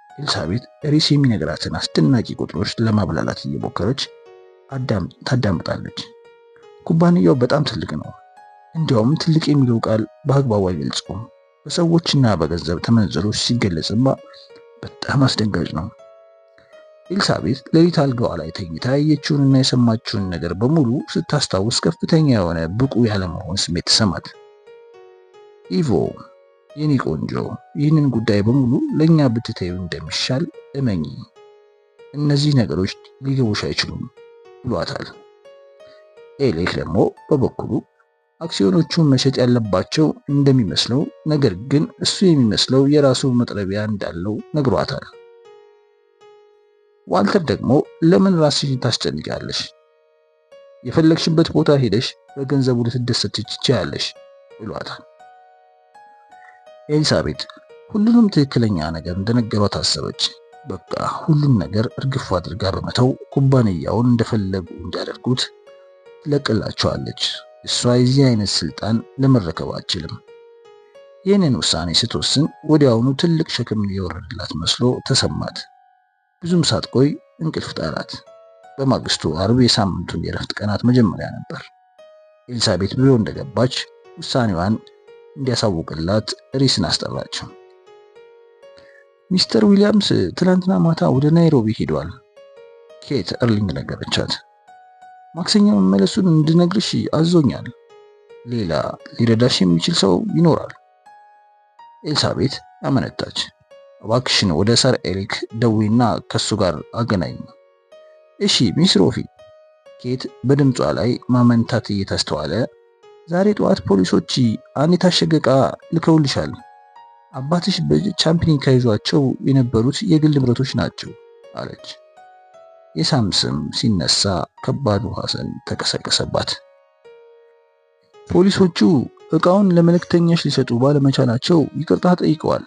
ኤልሳቤት ሪስ የሚነግራትን አስደናቂ ቁጥሮች ለማብላላት እየሞከረች ታዳምጣለች። ኩባንያው በጣም ትልቅ ነው። እንዲያውም ትልቅ የሚለው ቃል በአግባቡ አይገልጸውም። በሰዎችና በገንዘብ ተመንዝሮ ሲገለጽማ በጣም አስደንጋጭ ነው። ኤልሳቤት ሌሊት አልጋዋ ላይ ተኝታ ያየችውንና የሰማችውን ነገር በሙሉ ስታስታውስ ከፍተኛ የሆነ ብቁ ያለመሆን ስሜት ተሰማት። ኢቮ የኔ ቆንጆ፣ ይህንን ጉዳይ በሙሉ ለኛ ብትተዩ እንደሚሻል እመኚ። እነዚህ ነገሮች ሊገቡሽ አይችሉም ብሏታል። ኤሌክ ደግሞ በበኩሉ አክሲዮኖቹን መሸጥ ያለባቸው እንደሚመስለው፣ ነገር ግን እሱ የሚመስለው የራሱ መጥረቢያ እንዳለው ነግሯታል። ዋልተር ደግሞ ለምን ራስሽን ታስጨንቂያለሽ? የፈለግሽበት ቦታ ሄደሽ በገንዘቡ ልትደሰች ትችያለሽ ብሏታል። ኤልሳቤት ሁሉንም ትክክለኛ ነገር እንደነገሯት አሰበች። በቃ ሁሉም ነገር እርግፍ አድርጋ በመተው ኩባንያውን እንደፈለጉ እንዲያደርጉት ትለቅላቸዋለች። እሷ የዚህ አይነት ስልጣን ለመረከብ አትችልም። ይህንን ውሳኔ ስትወስን ወዲያውኑ ትልቅ ሸክም የወረደላት መስሎ ተሰማት። ብዙም ሳትቆይ እንቅልፍ ጣላት። በማግስቱ አርብ የሳምንቱን የረፍት ቀናት መጀመሪያ ነበር። ኤልሳቤት ቢሮ እንደገባች ውሳኔዋን እንዲያሳውቅላት ሪስን አስጠራችው። ሚስተር ዊሊያምስ ትናንትና ማታ ወደ ናይሮቢ ሄዷል፣ ኬት እርሊንግ ነገረቻት። ማክሰኞ መመለሱን እንድነግርሽ አዞኛል። ሌላ ሊረዳሽ የሚችል ሰው ይኖራል? ኤልሳቤት አመነታች። እባክሽን ወደ ሰር ኤሪክ ደዊና ከሱ ጋር አገናኝ። እሺ ሚስ ሮፊ። ኬት በድምጿ ላይ ማመንታት እየተስተዋለ ዛሬ ጠዋት ፖሊሶች አንድ የታሸገ ዕቃ ልከውልሻል። አባትሽ በቻምፒኒ ከይዟቸው የነበሩት የግል ንብረቶች ናቸው አለች። የሳም ስም ሲነሳ ከባድ ሐዘን ተቀሰቀሰባት። ፖሊሶቹ ዕቃውን ለመልእክተኛሽ ሊሰጡ ባለመቻላቸው ይቅርታ ጠይቀዋል።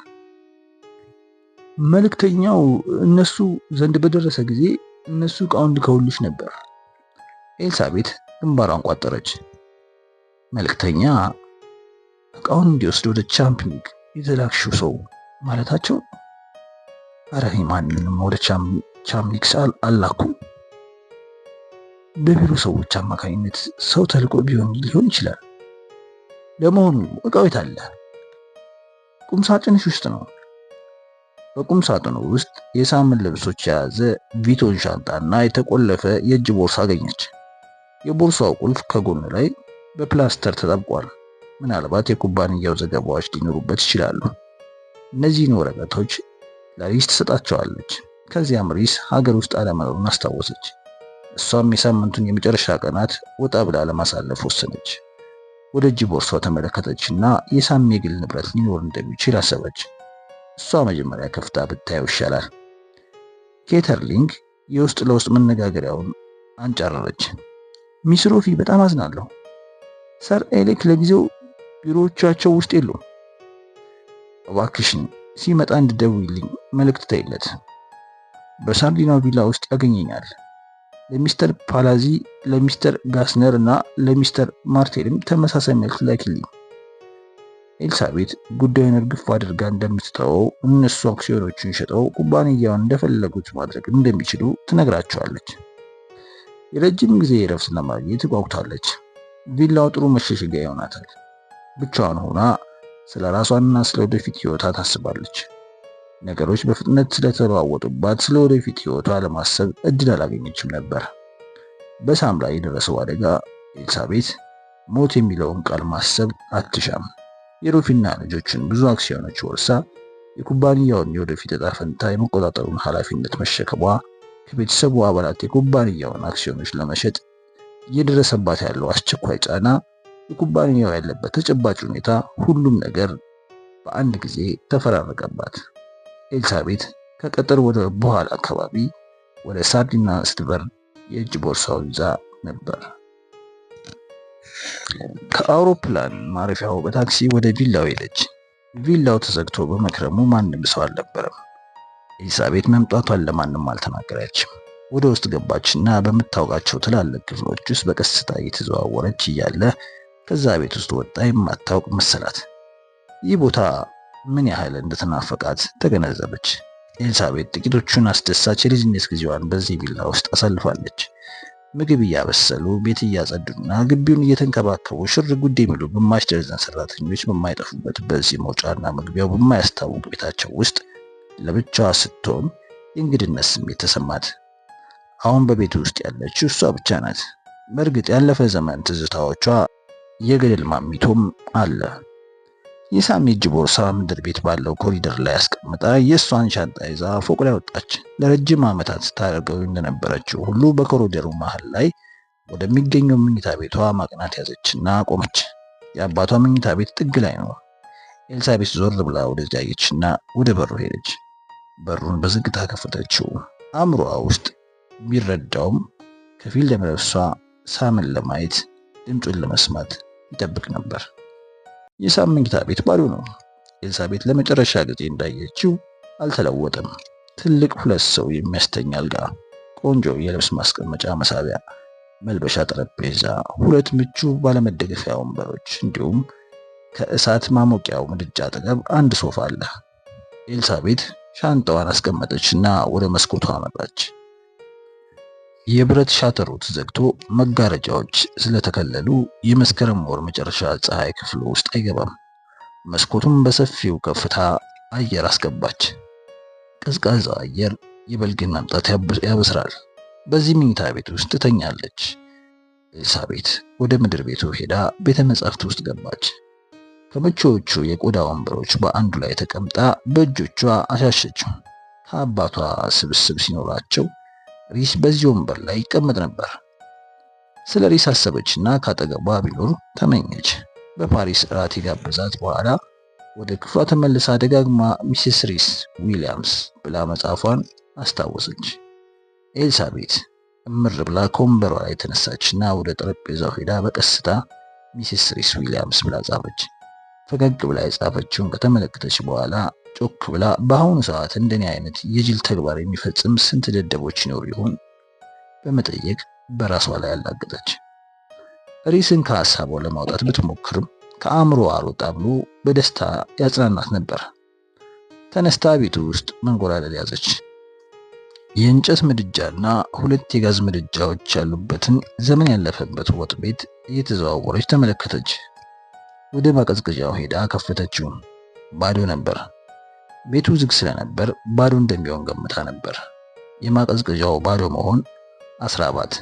መልእክተኛው እነሱ ዘንድ በደረሰ ጊዜ እነሱ ዕቃውን ልከውልሽ ነበር። ኤልሳቤት ግንባሯን ቋጠረች። መልእክተኛ ዕቃውን እንዲወስድ ወደ ቻምፕኒክ የተላክሽው ሰው ማለታቸው? አረ ማንንም ወደ ቻምፕኒክ አላኩም። በቢሮ ሰዎች አማካኝነት ሰው ተልቆ ሊሆን ይችላል። ለመሆኑ ዕቃው የት አለ? ቁም ሳጥንሽ ውስጥ ነው። በቁም ሳጥኑ ውስጥ የሳምን ልብሶች የያዘ ቪቶን ሻንጣና የተቆለፈ የእጅ ቦርሳ አገኘች። የቦርሳው ቁልፍ ከጎኑ ላይ በፕላስተር ተጠብቋል። ምናልባት የኩባንያው ዘገባዎች ሊኖሩበት ይችላሉ። እነዚህን ወረቀቶች ለሪስ ትሰጣቸዋለች። ከዚያም ሪስ ሀገር ውስጥ አለመኖሩን አስታወሰች። እሷም የሳምንቱን የመጨረሻ ቀናት ወጣ ብላ ለማሳለፍ ወሰነች። ወደ እጅ ቦርሳው ተመለከተችና የሳም የግል ንብረት ሊኖር እንደሚችል አሰበች። እሷ መጀመሪያ ከፍታ ብታየው ይሻላል። ኬተርሊንግ የውስጥ ለውስጥ መነጋገሪያውን አንጨረረች። ሚስ ሮፊ በጣም አዝናለሁ። ሰር ኤሌክ ለጊዜው ቢሮዎቻቸው ውስጥ የሉም። እባክሽን ሲመጣ እንድደውይልኝ መልእክት ተይለት። በሳርዲና ቪላ ውስጥ ያገኘኛል። ለሚስተር ፓላዚ፣ ለሚስተር ጋስነር እና ለሚስተር ማርቴልም ተመሳሳይ መልእክት ላኪልኝ። ኤልሳቤት ጉዳዩን እርግፍ አድርጋ እንደምትተወው እነሱ አክሲዮኖቹን ሸጠው ኩባንያውን እንደፈለጉት ማድረግ እንደሚችሉ ትነግራቸዋለች። የረጅም ጊዜ እረፍት ለማግኘት ጓጉታለች። ቪላው ጥሩ መሸሸጊያ ይሆናታል። ብቻዋን ሆና ስለ ራሷና ስለ ወደፊት ህይወቷ ታስባለች። ነገሮች በፍጥነት ስለተለዋወጡባት ስለ ወደፊት ህይወቷ ለማሰብ እድል አላገኘችም ነበር። በሳም ላይ የደረሰው አደጋ ኤልሳቤት ሞት የሚለውን ቃል ማሰብ አትሻም። የሮፊና ልጆችን ብዙ አክሲዮኖች ወርሳ የኩባንያውን የወደፊት ዕጣ ፈንታ የመቆጣጠሩን ኃላፊነት መሸከሟ ከቤተሰቡ አባላት የኩባንያውን አክሲዮኖች ለመሸጥ እየደረሰባት ያለው አስቸኳይ ጫና የኩባንያው ያለበት ተጨባጭ ሁኔታ፣ ሁሉም ነገር በአንድ ጊዜ ተፈራረቀባት። ኤልሳቤት ከቀጠር ወደ በኋላ አካባቢ ወደ ሳርዲና ስትበር የእጅ ቦርሳው ይዛ ነበር። ከአውሮፕላን ማረፊያው በታክሲ ወደ ቪላው ሄደች። ቪላው ተዘግቶ በመክረሙ ማንም ሰው አልነበረም። ኤልሳቤት መምጣቷን ለማንም አልተናገረችም። ወደ ውስጥ ገባችና በምታውቃቸው ትላልቅ ክፍሎች ውስጥ በቀስታ እየተዘዋወረች እያለ ከዛ ቤት ውስጥ ወጣ የማታውቅ መሰላት። ይህ ቦታ ምን ያህል እንደተናፈቃት ተገነዘበች። ኤልሳቤት ጥቂቶቹን አስደሳች የልጅነት ጊዜዋን በዚህ ቪላ ውስጥ አሳልፋለች። ምግብ እያበሰሉ፣ ቤት እያጸዱና ግቢውን እየተንከባከቡ ሽር ጉድ የሚሉ ግማሽ ደርዘን ሰራተኞች በማይጠፉበት በዚህ መውጫና መግቢያው በማያስታውቅ ቤታቸው ውስጥ ለብቻዋ ስትሆን የእንግድነት ስሜት ተሰማት። አሁን በቤቱ ውስጥ ያለችው እሷ ብቻ ናት። በእርግጥ ያለፈ ዘመን ትዝታዎቿ የገደል ማሚቶም አለ። የሳሚ እጅ ቦርሳ ምድር ቤት ባለው ኮሪደር ላይ አስቀምጣ የእሷን ሻንጣ ይዛ ፎቅ ላይ ወጣች። ለረጅም ዓመታት ስታደርገው እንደነበረችው ሁሉ በኮሪደሩ መሃል ላይ ወደሚገኘው መኝታ ቤቷ ማቅናት ያዘችና ቆመች። የአባቷ መኝታ ቤት ጥግ ላይ ነው። ኤልሳቤት ዞር ብላ ወደዚያ አየችና ወደ በሩ ሄደች። በሩን በዝግታ ከፈተችው። አእምሮዋ ውስጥ ቢረዳውም ከፊል ለመለብሷ ሳምን ለማየት ድምፁን ለመስማት ይጠብቅ ነበር። የሳም መኝታ ቤት ባዶ ነው። ኤልሳቤት ለመጨረሻ ጊዜ እንዳየችው አልተለወጠም። ትልቅ ሁለት ሰው የሚያስተኛ አልጋ፣ ቆንጆ የልብስ ማስቀመጫ መሳቢያ፣ መልበሻ ጠረጴዛ፣ ሁለት ምቹ ባለመደገፊያ ወንበሮች እንዲሁም ከእሳት ማሞቂያው ምድጃ አጠገብ አንድ ሶፋ አለ። ኤልሳቤት ሻንጣዋን አስቀመጠችና ወደ መስኮቷ አመራች። የብረት ሻተሩ ተዘግቶ መጋረጃዎች ስለተከለሉ የመስከረም ወር መጨረሻ ፀሐይ ክፍሉ ውስጥ አይገባም። መስኮቱም በሰፊው ከፍታ አየር አስገባች። ቀዝቃዛው አየር የበልግን መምጣት ያበስራል። በዚህ መኝታ ቤት ውስጥ ትተኛለች። ኤልሳቤት ወደ ምድር ቤቱ ሄዳ ቤተ መጻሕፍት ውስጥ ገባች። ከምቹዎቹ የቆዳ ወንበሮች በአንዱ ላይ ተቀምጣ በእጆቿ አሻሸችው። ከአባቷ ስብስብ ሲኖራቸው ሪስ በዚህ ወንበር ላይ ይቀመጥ ነበር። ስለ ሪስ አሰበችና ካጠገቧ ቢኖር ተመኘች። በፓሪስ እራት የጋበዛት በኋላ ወደ ክፍሏ ተመልሳ ደጋግማ ሚስስ ሪስ ዊሊያምስ ብላ መጻፏን አስታወሰች። ኤልሳቤት እምር ብላ ከወንበሯ ላይ ተነሳችና ወደ ጠረጴዛው ሄዳ በቀስታ ሚስስ ሪስ ዊሊያምስ ብላ ጻፈች። ፈገግ ብላ የጻፈችውን ከተመለከተች በኋላ ጮክ ብላ በአሁኑ ሰዓት እንደኔ አይነት የጅል ተግባር የሚፈጽም ስንት ደደቦች ይኖሩ ይሆን በመጠየቅ በራሷ ላይ አላገጠች። ሪስን ከሀሳቧ ለማውጣት ብትሞክርም ከአእምሮ አልወጣ ብሎ በደስታ ያጽናናት ነበር። ተነስታ ቤቱ ውስጥ መንጎራደድ ያዘች። የእንጨት ምድጃና ሁለት የጋዝ ምድጃዎች ያሉበትን ዘመን ያለፈበት ወጥ ቤት እየተዘዋወረች ተመለከተች። ወደ ማቀዝቀዣው ሄዳ ከፈተችው። ባዶ ነበር። ቤቱ ዝግ ስለነበር ባዶ እንደሚሆን ገምታ ነበር። የማቀዝቀዣው ባዶ መሆን አስራባት።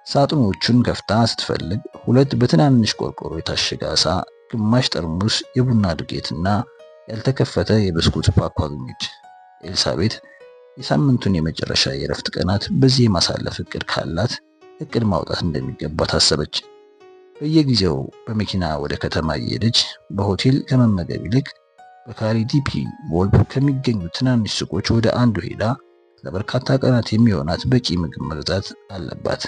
ሳጥኖቹን ከፍታ ስትፈልግ ሁለት በትናንሽ ቆርቆሮ የታሸገ ዓሳ፣ ግማሽ ጠርሙስ የቡና ዱቄትና ያልተከፈተ የብስኩት ፓክ አገኘች። ኤልሳቤት የሳምንቱን የመጨረሻ የእረፍት ቀናት በዚህ የማሳለፍ እቅድ ካላት እቅድ ማውጣት እንደሚገባ ታሰበች። በየጊዜው በመኪና ወደ ከተማ እየሄደች በሆቴል ከመመገብ ይልቅ በካሪዲፒ ቮልፕ ከሚገኙ ትናንሽ ሱቆች ወደ አንዱ ሄዳ ለበርካታ ቀናት የሚሆናት በቂ ምግብ መግዛት አለባት።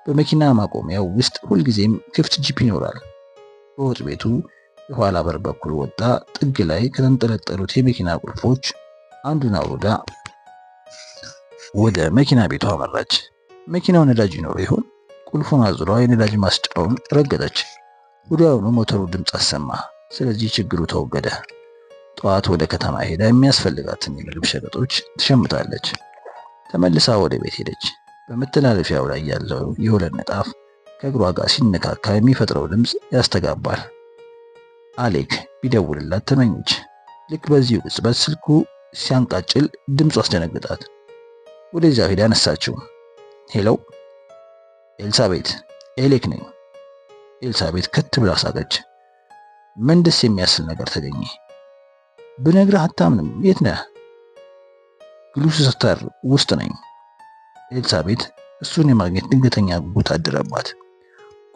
በመኪና ማቆሚያው ውስጥ ሁልጊዜም ክፍት ጂፕ ይኖራል። በወጥ ቤቱ የኋላ በር በኩል ወጣ ጥግ ላይ ከተንጠለጠሉት የመኪና ቁልፎች አንዱን አውርዳ ወደ መኪና ቤቷ አመራች። መኪናው ነዳጅ ይኖረው ይሆን? ቁልፉን አዙራ የነዳጅ ማስጫውን ረገጠች። ወዲያውኑ ሞተሩ ድምፅ አሰማ። ስለዚህ ችግሩ ተወገደ። ጠዋት ወደ ከተማ ሄዳ የሚያስፈልጋትን የምግብ ሸቀጦች ትሸምታለች። ተመልሳ ወደ ቤት ሄደች። በመተላለፊያው ላይ ያለው የወለል ንጣፍ ከእግሯ ጋር ሲነካካ የሚፈጥረው ድምፅ ያስተጋባል። አሌክ ቢደውልላት ተመኘች። ልክ በዚሁ ቅጽበት ስልኩ ሲያንቃጭል ድምፁ አስደነግጣት። ወደዚያው ሄዳ አነሳችው። ሄሎ ኤልሳቤት፣ ኤሌክ ነኝ። ኤልሳቤት ከት ብላ ሳቀች። ምን ደስ የሚያስል ነገር ተገኘ? ብነግርህ አታምንም። የት ነህ? ግሉስተር ውስጥ ነኝ። ኤልሳቤት እሱን የማግኘት ድንገተኛ ጉጉት አደረባት።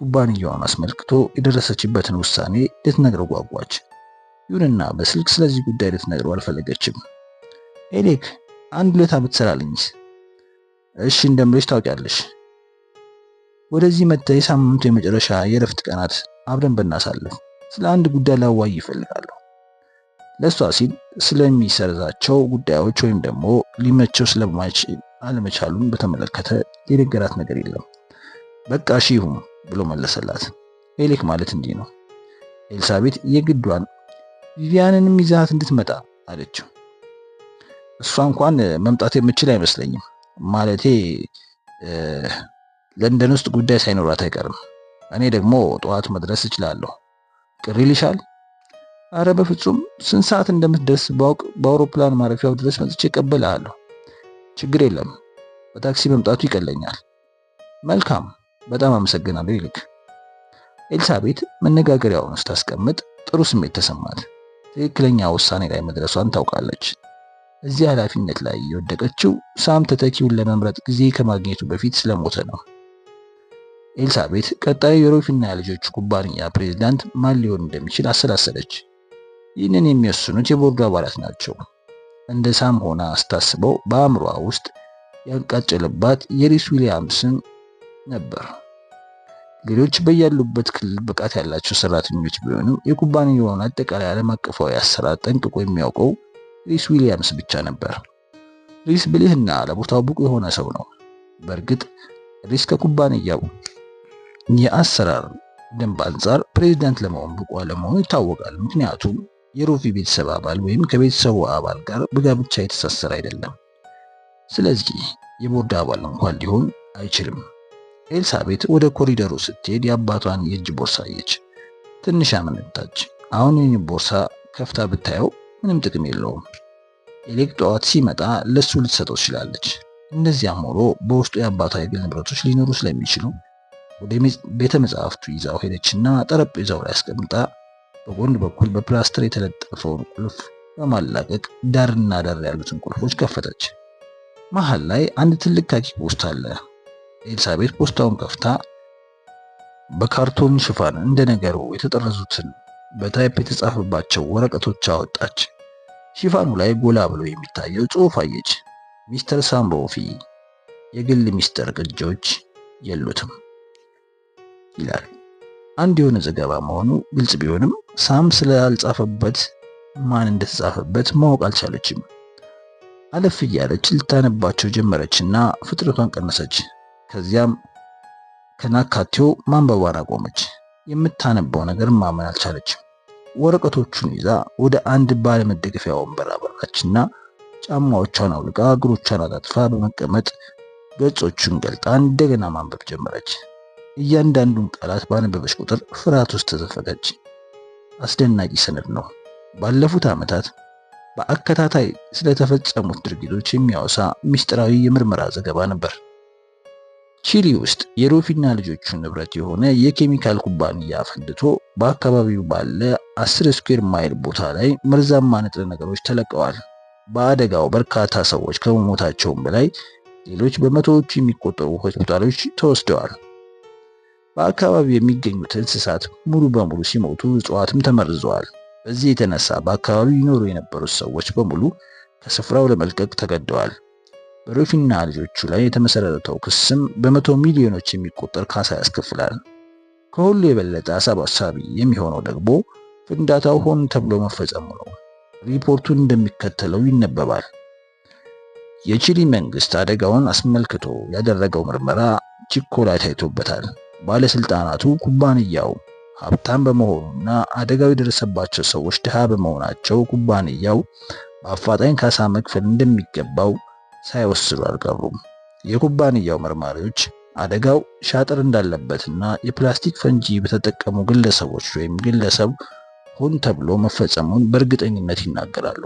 ኩባንያውን አስመልክቶ የደረሰችበትን ውሳኔ ልትነግረው ጓጓች። ይሁንና በስልክ ስለዚህ ጉዳይ ልትነግረው አልፈለገችም። ኤሌክ አንድ ሁለት ዓመት ትሰራልኝስ? እሺ እንደምልሽ ታውቂያለሽ። ወደዚህ መጥተህ የሳምንቱ የመጨረሻ የእረፍት ቀናት አብረን ብናሳልፍ ስለ አንድ ጉዳይ ላዋይ ይፈልጋለሁ። ለሷ ሲል ስለሚሰርዛቸው ጉዳዮች ወይም ደግሞ ሊመቸው ስለማይችል አለመቻሉን በተመለከተ የነገራት ነገር የለም። በቃ እሺ ይሁን ብሎ መለሰላት። ኤሌክ ማለት እንዲህ ነው። ኤልሳቤት የግዷን ቪቪያንንም ይዛት እንድትመጣ አለችው። እሷ እንኳን መምጣት የምችል አይመስለኝም። ማለቴ ለንደን ውስጥ ጉዳይ ሳይኖራት አይቀርም። እኔ ደግሞ ጠዋት መድረስ እችላለሁ። ቅር ይልሻል? አረ በፍጹም። ስንት ሰዓት እንደምትደርስ ባውቅ በአውሮፕላን ማረፊያው ድረስ መጥቼ እቀበልሃለሁ። ችግር የለም። በታክሲ መምጣቱ ይቀለኛል። መልካም፣ በጣም አመሰግናለሁ ኤሌክ። ኤልሳቤት መነጋገሪያውን ስታስቀምጥ ጥሩ ስሜት ተሰማት። ትክክለኛ ውሳኔ ላይ መድረሷን ታውቃለች። እዚህ ኃላፊነት ላይ የወደቀችው ሳም ተተኪውን ለመምረጥ ጊዜ ከማግኘቱ በፊት ስለሞተ ነው። ኤልሳቤት ቀጣዩ የሮፊና ልጆቹ ኩባንያ ፕሬዝዳንት ማን ሊሆን እንደሚችል አሰላሰለች። ይህንን የሚወስኑት የቦርዱ አባላት ናቸው። እንደ ሳም ሆና ስታስበው በአእምሯ ውስጥ ያንቃጨለባት የሪስ ዊሊያምስን ነበር። ሌሎች በያሉበት ክልል ብቃት ያላቸው ሰራተኞች ቢሆንም የኩባንያውን አጠቃላይ ዓለም አቀፋዊ አሰራር ጠንቅቆ የሚያውቀው ሪስ ዊሊያምስ ብቻ ነበር። ሪስ ብልህና ለቦታው ብቁ የሆነ ሰው ነው። በእርግጥ ሪስ ከኩባንያው የአሰራር ደንብ አንጻር ፕሬዝዳንት ለመሆን ብቁ አለመሆኑ ይታወቃል። ምክንያቱም የሮፊ ቤተሰብ አባል ወይም ከቤተሰቡ አባል ጋር በጋብቻ የተሳሰረ አይደለም። ስለዚህ የቦርድ አባል እንኳን ሊሆን አይችልም። ኤልሳቤት ወደ ኮሪደሩ ስትሄድ የአባቷን የእጅ ቦርሳ አየች። ትንሽ አመነታች። አሁን ይህን ቦርሳ ከፍታ ብታየው ምንም ጥቅም የለውም። ኤሌክ ጠዋት ሲመጣ ለሱ ልትሰጠው ትችላለች። እንደዚያም ሆኖ በውስጡ የአባቷ የግል ንብረቶች ሊኖሩ ስለሚችሉ ወደ ቤተ መጻሕፍቱ ይዛው ሄደችና ጠረጴዛው ላይ አስቀምጣ በጎን በኩል በፕላስተር የተለጠፈውን ቁልፍ በማላቀቅ ዳርና ዳር ያሉትን ቁልፎች ከፈተች። መሃል ላይ አንድ ትልቅ ካኪ ፖስታ አለ። ኤልሳቤት ፖስታውን ከፍታ በካርቶን ሽፋን እንደነገሩ የተጠረዙትን በታይፕ የተጻፈባቸው ወረቀቶች አወጣች። ሽፋኑ ላይ ጎላ ብሎ የሚታየው ጽሑፍ አየች። ሚስተር ሳም ሮፊ የግል ሚስጥር ቅጂዎች የሉትም ይላል። አንድ የሆነ ዘገባ መሆኑ ግልጽ ቢሆንም ሳም ስላልጻፈበት ማን እንደተጻፈበት ማወቅ አልቻለችም። አለፍ እያለች ልታነባቸው ጀመረችና ፍጥነቷን ቀነሰች። ከዚያም ከናካቴው ማንበቧን አቆመች። የምታነባው ነገር ማመን አልቻለችም። ወረቀቶቹን ይዛ ወደ አንድ ባለመደገፊያ ወንበር አበራችና ጫማዎቿን አውልቃ እግሮቿን አጣጥፋ በመቀመጥ ገጾቹን ገልጣ እንደገና ማንበብ ጀመረች። እያንዳንዱን ቃላት ባነበበች ቁጥር ፍርሃት ውስጥ ተዘፈቀች። አስደናቂ ሰነድ ነው። ባለፉት ዓመታት በአከታታይ ስለተፈጸሙት ድርጊቶች የሚያወሳ ምስጢራዊ የምርመራ ዘገባ ነበር። ቺሊ ውስጥ የሮፊና ልጆቹ ንብረት የሆነ የኬሚካል ኩባንያ ፈንድቶ በአካባቢው ባለ 10 ስኩዌር ማይል ቦታ ላይ መርዛማ ንጥረ ነገሮች ተለቀዋል። በአደጋው በርካታ ሰዎች ከመሞታቸውም በላይ ሌሎች በመቶዎች የሚቆጠሩ ሆስፒታሎች ተወስደዋል። በአካባቢው የሚገኙት እንስሳት ሙሉ በሙሉ ሲሞቱ፣ እጽዋትም ተመርዘዋል። በዚህ የተነሳ በአካባቢው ይኖሩ የነበሩት ሰዎች በሙሉ ከስፍራው ለመልቀቅ ተገደዋል። በሮፊና ልጆቹ ላይ የተመሰረተው ክስም በመቶ ሚሊዮኖች የሚቆጠር ካሳ ያስከፍላል። ከሁሉ የበለጠ አሳሳቢ የሚሆነው ደግሞ ፍንዳታው ሆን ተብሎ መፈጸሙ ነው። ሪፖርቱን እንደሚከተለው ይነበባል። የቺሊ መንግስት አደጋውን አስመልክቶ ያደረገው ምርመራ ችኮላ ታይቶበታል። ባለስልጣናቱ ኩባንያው ሀብታም በመሆኑና አደጋው የደረሰባቸው ሰዎች ድሃ በመሆናቸው ኩባንያው በአፋጣኝ ካሳ መክፈል እንደሚገባው ሳይወስኑ አልቀሩም። የኩባንያው መርማሪዎች አደጋው ሻጥር እንዳለበትና የፕላስቲክ ፈንጂ በተጠቀሙ ግለሰቦች ወይም ግለሰብ ሆን ተብሎ መፈጸሙን በእርግጠኝነት ይናገራሉ።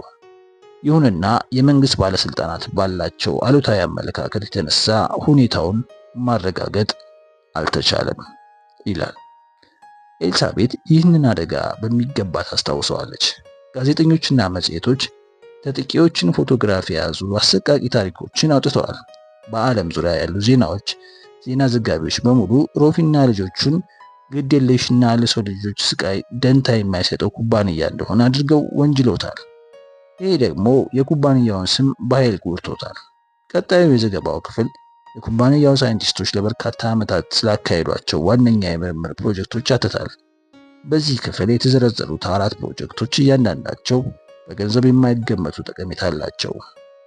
ይሁንና የመንግስት ባለስልጣናት ባላቸው አሉታዊ አመለካከት የተነሳ ሁኔታውን ማረጋገጥ አልተቻለም ይላል። ኤልሳቤት ይህንን አደጋ በሚገባ ታስታውሰዋለች። ጋዜጠኞችና መጽሔቶች ተጠቂዎችን ፎቶግራፍ የያዙ አሰቃቂ ታሪኮችን አውጥተዋል። በዓለም ዙሪያ ያሉ ዜና ዘጋቢዎች በሙሉ ሮፊና ልጆቹን ግዴለሽና ለሰው ልጆች ስቃይ ደንታ የማይሰጠው ኩባንያ እንደሆነ አድርገው ወንጅለውታል። ይህ ደግሞ የኩባንያውን ስም በኃይል ጎድቶታል። ቀጣዩ የዘገባው ክፍል የኩባንያው ሳይንቲስቶች ለበርካታ ዓመታት ስላካሄዷቸው ዋነኛ የምርምር ፕሮጀክቶች ያትታል። በዚህ ክፍል የተዘረዘሩት 4 ፕሮጀክቶች እያንዳንዳቸው በገንዘብ የማይገመቱ ጠቀሜታ አላቸው።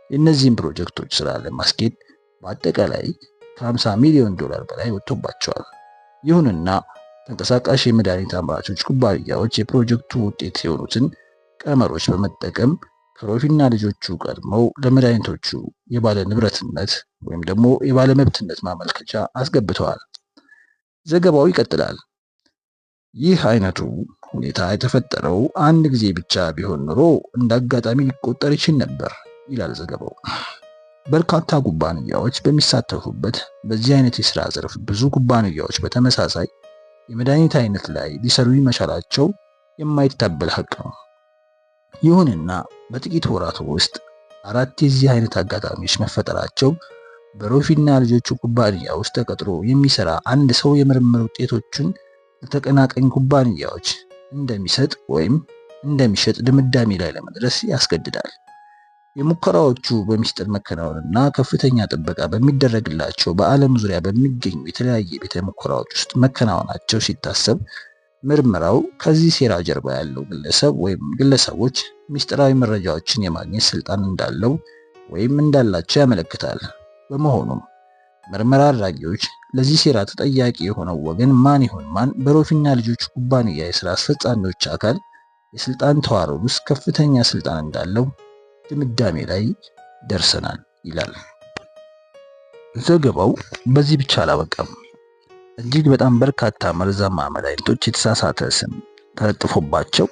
የእነዚህም ፕሮጀክቶች ስራ ለማስኬድ በአጠቃላይ ከ50 ሚሊዮን ዶላር በላይ ወጥቶባቸዋል። ይሁንና ተንቀሳቃሽ የመድኃኒት አምራቾች ኩባንያዎች የፕሮጀክቱ ውጤት የሆኑትን ቀመሮች በመጠቀም ከሮፊና ልጆቹ ቀድመው ለመድኃኒቶቹ የባለ ንብረትነት ወይም ደግሞ የባለ መብትነት ማመልከቻ አስገብተዋል። ዘገባው ይቀጥላል። ይህ አይነቱ ሁኔታ የተፈጠረው አንድ ጊዜ ብቻ ቢሆን ኖሮ እንደ አጋጣሚ ሊቆጠር ይችል ነበር ይላል ዘገባው። በርካታ ኩባንያዎች በሚሳተፉበት በዚህ አይነት የሥራ ዘርፍ ብዙ ኩባንያዎች በተመሳሳይ የመድኃኒት አይነት ላይ ሊሰሩ መቻላቸው የማይታበል ሀቅ ነው። ይሁንና በጥቂት ወራት ውስጥ 4 የዚህ አይነት አጋጣሚዎች መፈጠራቸው በሮፊና ልጆቹ ኩባንያ ውስጥ ተቀጥሮ የሚሰራ አንድ ሰው የምርምር ውጤቶቹን ለተቀናቃኝ ኩባንያዎች እንደሚሰጥ ወይም እንደሚሸጥ ድምዳሜ ላይ ለመድረስ ያስገድዳል። የሙከራዎቹ በሚስጥር መከናወንና ከፍተኛ ጥበቃ በሚደረግላቸው በዓለም ዙሪያ በሚገኙ የተለያየ ቤተ ሙከራዎች ውስጥ መከናወናቸው ሲታሰብ ምርመራው ከዚህ ሴራ ጀርባ ያለው ግለሰብ ወይም ግለሰቦች ሚስጥራዊ መረጃዎችን የማግኘት ስልጣን እንዳለው ወይም እንዳላቸው ያመለክታል። በመሆኑም ምርመራ አድራጊዎች ለዚህ ሴራ ተጠያቂ የሆነው ወገን ማን ይሆን ማን በሮፊና ልጆች ኩባንያ የሥራ አስፈጻሚዎች አካል የስልጣን ተዋረድ ውስጥ ከፍተኛ ስልጣን እንዳለው ድምዳሜ ላይ ደርሰናል ይላል ዘገባው። በዚህ ብቻ አላበቃም። እጅግ በጣም በርካታ መርዛማ መድኃኒቶች የተሳሳተ ስም ተለጥፎባቸው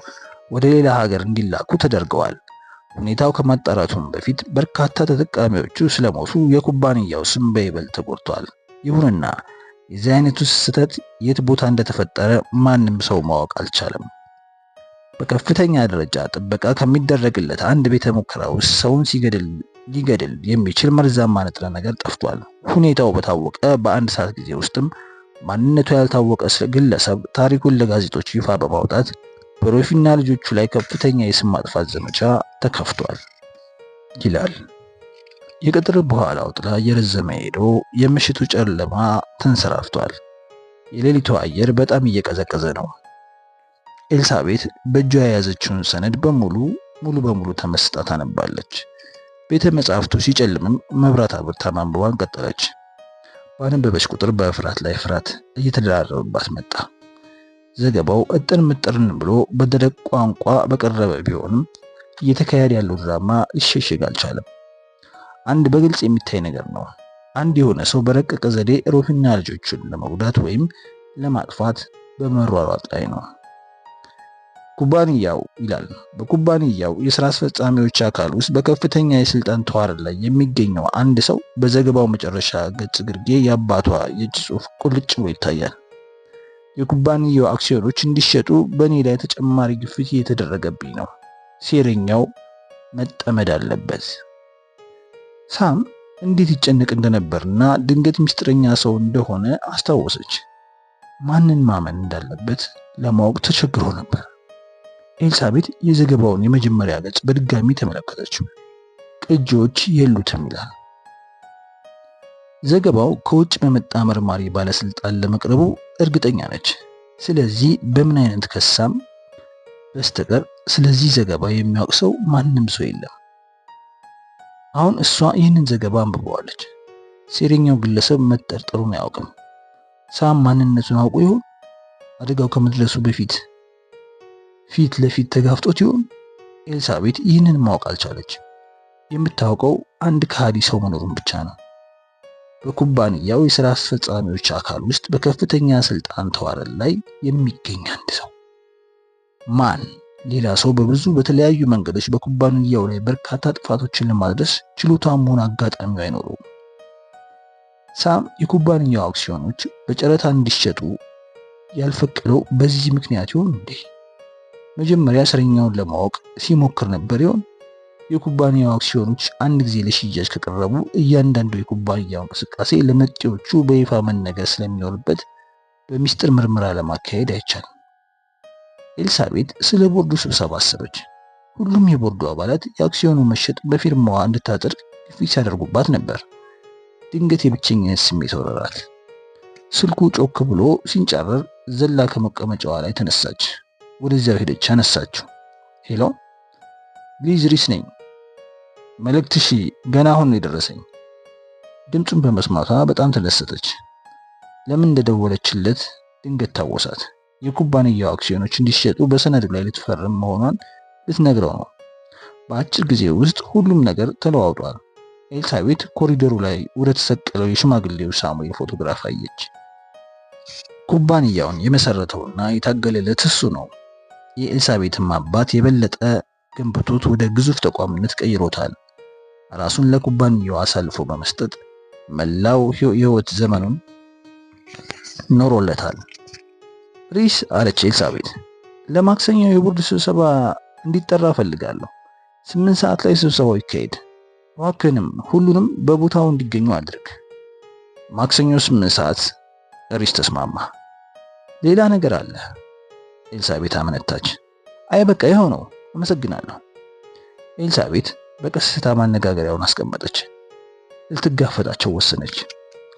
ወደ ሌላ ሀገር እንዲላኩ ተደርገዋል። ሁኔታው ከማጣራቱም በፊት በርካታ ተጠቃሚዎቹ ስለሞቱ የኩባንያው ስም በይበልጥ ተጎድቷል። ይሁንና የዚህ አይነቱ ስህተት የት ቦታ እንደተፈጠረ ማንም ሰው ማወቅ አልቻለም። በከፍተኛ ደረጃ ጥበቃ ከሚደረግለት አንድ ቤተ ሙከራ ውስጥ ሰውን ሊገድል የሚችል መርዛማ ንጥረ ነገር ጠፍቷል። ሁኔታው በታወቀ በአንድ ሰዓት ጊዜ ውስጥም ማንነቱ ያልታወቀ ግለሰብ ታሪኩን ለጋዜጦች ይፋ በማውጣት በሮፊና ልጆቹ ላይ ከፍተኛ የስም ማጥፋት ዘመቻ ተከፍቷል ይላል። የቅጥር በኋላው ጥላ እየረዘመ ሄዶ የምሽቱ ጨለማ ተንሰራፍቷል። የሌሊቱ አየር በጣም እየቀዘቀዘ ነው። ኤልሳቤት በእጇ የያዘችውን ሰነድ ሙሉ በሙሉ ተመስጣ ታነባለች። ቤተ መጻሕፍቱ ሲጨልምም መብራት አብርታ ማንበቧን ቀጠለች። ባነበበች ቁጥር በፍርሃት ላይ ፍርሃት እየተደራረበባት መጣ። ዘገባው እጥር ምጥርን ብሎ በደረቅ ቋንቋ በቀረበ ቢሆንም እየተካሄደ ያለው ድራማ ሊሸሸግ አልቻለም። አንድ በግልጽ የሚታይ ነገር ነው። አንድ የሆነ ሰው በረቀቀ ዘዴ ሮፊና ልጆቹን ለመጉዳት ወይም ለማጥፋት በመሯሯጥ ላይ ነው። ኩባንያው ይላል። በኩባንያው የሥራ አስፈጻሚዎች አካል ውስጥ በከፍተኛ የስልጣን ተዋረድ ላይ የሚገኘው አንድ ሰው በዘገባው መጨረሻ ገጽ ግርጌ የአባቷ የእጅ ጽሑፍ ቁልጭ ብሎ ይታያል። የኩባንያው አክሲዮኖች እንዲሸጡ በእኔ ላይ ተጨማሪ ግፊት እየተደረገብኝ ነው። ሴረኛው መጠመድ አለበት። ሳም እንዴት ይጨነቅ እንደነበርና ድንገት ምስጢረኛ ሰው እንደሆነ አስታወሰች። ማንን ማመን እንዳለበት ለማወቅ ተቸግሮ ነበር። ኤልሳቤት የዘገባውን የመጀመሪያ ገጽ በድጋሚ ተመለከተችው። ቅጂዎች የሉትም ይላል። ዘገባው ከውጭ በመጣ መርማሪ ባለስልጣን ለመቅረቡ እርግጠኛ ነች። ስለዚህ በምን አይነት ከሳም በስተቀር ስለዚህ ዘገባ የሚያውቅ ሰው ማንም ሰው የለም። አሁን እሷ ይህንን ዘገባ አንብበዋለች። ሴረኛው ግለሰብ መጠርጠሩን አያውቅም። ሳም ማንነቱን አውቆ ይሆን? አደጋው ከመድረሱ በፊት ፊት ለፊት ተጋፍጦት ይሆን? ኤልሳቤት ይህንን ማወቅ አልቻለች። የምታውቀው አንድ ከሃዲ ሰው መኖሩን ብቻ ነው። በኩባንያው የሥራ አስፈጻሚዎች አካል ውስጥ በከፍተኛ ስልጣን ተዋረድ ላይ የሚገኝ አንድ ሰው። ማን? ሌላ ሰው በብዙ በተለያዩ መንገዶች በኩባንያው ላይ በርካታ ጥፋቶችን ለማድረስ ችሎታም ሆነ አጋጣሚው አይኖረውም። ሳም የኩባንያው አክሲዮኖች በጨረታ እንዲሸጡ ያልፈቀደው በዚህ ምክንያት ይሆን እንዴ? መጀመሪያ እስረኛውን ለማወቅ ሲሞክር ነበር ይሆን? የኩባንያው አክሲዮኖች አንድ ጊዜ ለሽያጭ ከቀረቡ እያንዳንዱ የኩባንያው እንቅስቃሴ ለመጤዎቹ በይፋ መነገር ስለሚኖርበት በሚስጥር ምርመራ ለማካሄድ አይቻልም። ኤልሳቤጥ ስለ ቦርዱ ስብሰባ አሰበች። ሁሉም የቦርዱ አባላት የአክሲዮኑ መሸጥ በፊርማዋ እንድታጸድቅ ግፊት ሲያደርጉባት ነበር። ድንገት የብቸኝነት ስሜት ወረራት። ስልኩ ጮክ ብሎ ሲንጨረር ዘላ ከመቀመጫዋ ላይ ተነሳች። ወደዚያው ሄደች፣ አነሳችው። ሄሎ፣ ሊዝ ሪስ ነኝ። መልእክትሽ ገና አሁን ነው የደረሰኝ። ድምፁን በመስማቷ በጣም ተደሰተች። ለምን እንደደወለችለት ድንገት ታወሳት። የኩባንያው አክሲዮኖች እንዲሸጡ በሰነዱ ላይ ልትፈርም መሆኗን ልትነግረው ነው። በአጭር ጊዜ ውስጥ ሁሉም ነገር ተለዋውጧል። ኤልሳቤጥ ኮሪደሩ ላይ ወደ ተሰቀለው የሽማግሌው ሳሙኤል ፎቶግራፍ አየች። ኩባንያውን የመሰረተውና የታገለለት እሱ ነው። የኤልሳቤጥም አባት የበለጠ ገንብቶት ወደ ግዙፍ ተቋምነት ቀይሮታል። ራሱን ለኩባንያው አሳልፎ በመስጠት መላው የህይወት ዘመኑን ኖሮለታል። ሪስ አለች ኤልሳቤጥ፣ ለማክሰኞ የቦርድ ስብሰባ እንዲጠራ ፈልጋለሁ። 8 ሰዓት ላይ ስብሰባው ይካሄድ። እባክህንም ሁሉንም በቦታው እንዲገኙ አድርግ። ማክሰኞ 8 ሰዓት። ሪስ ተስማማ። ሌላ ነገር አለ። ኤልሳቤጥ አመነታች። አይ በቃ ይኸው ነው፣ አመሰግናለሁ። ኤልሳቤጥ በቀስታ ማነጋገሪያውን አስቀመጠች። ልትጋፈጣቸው ወሰነች።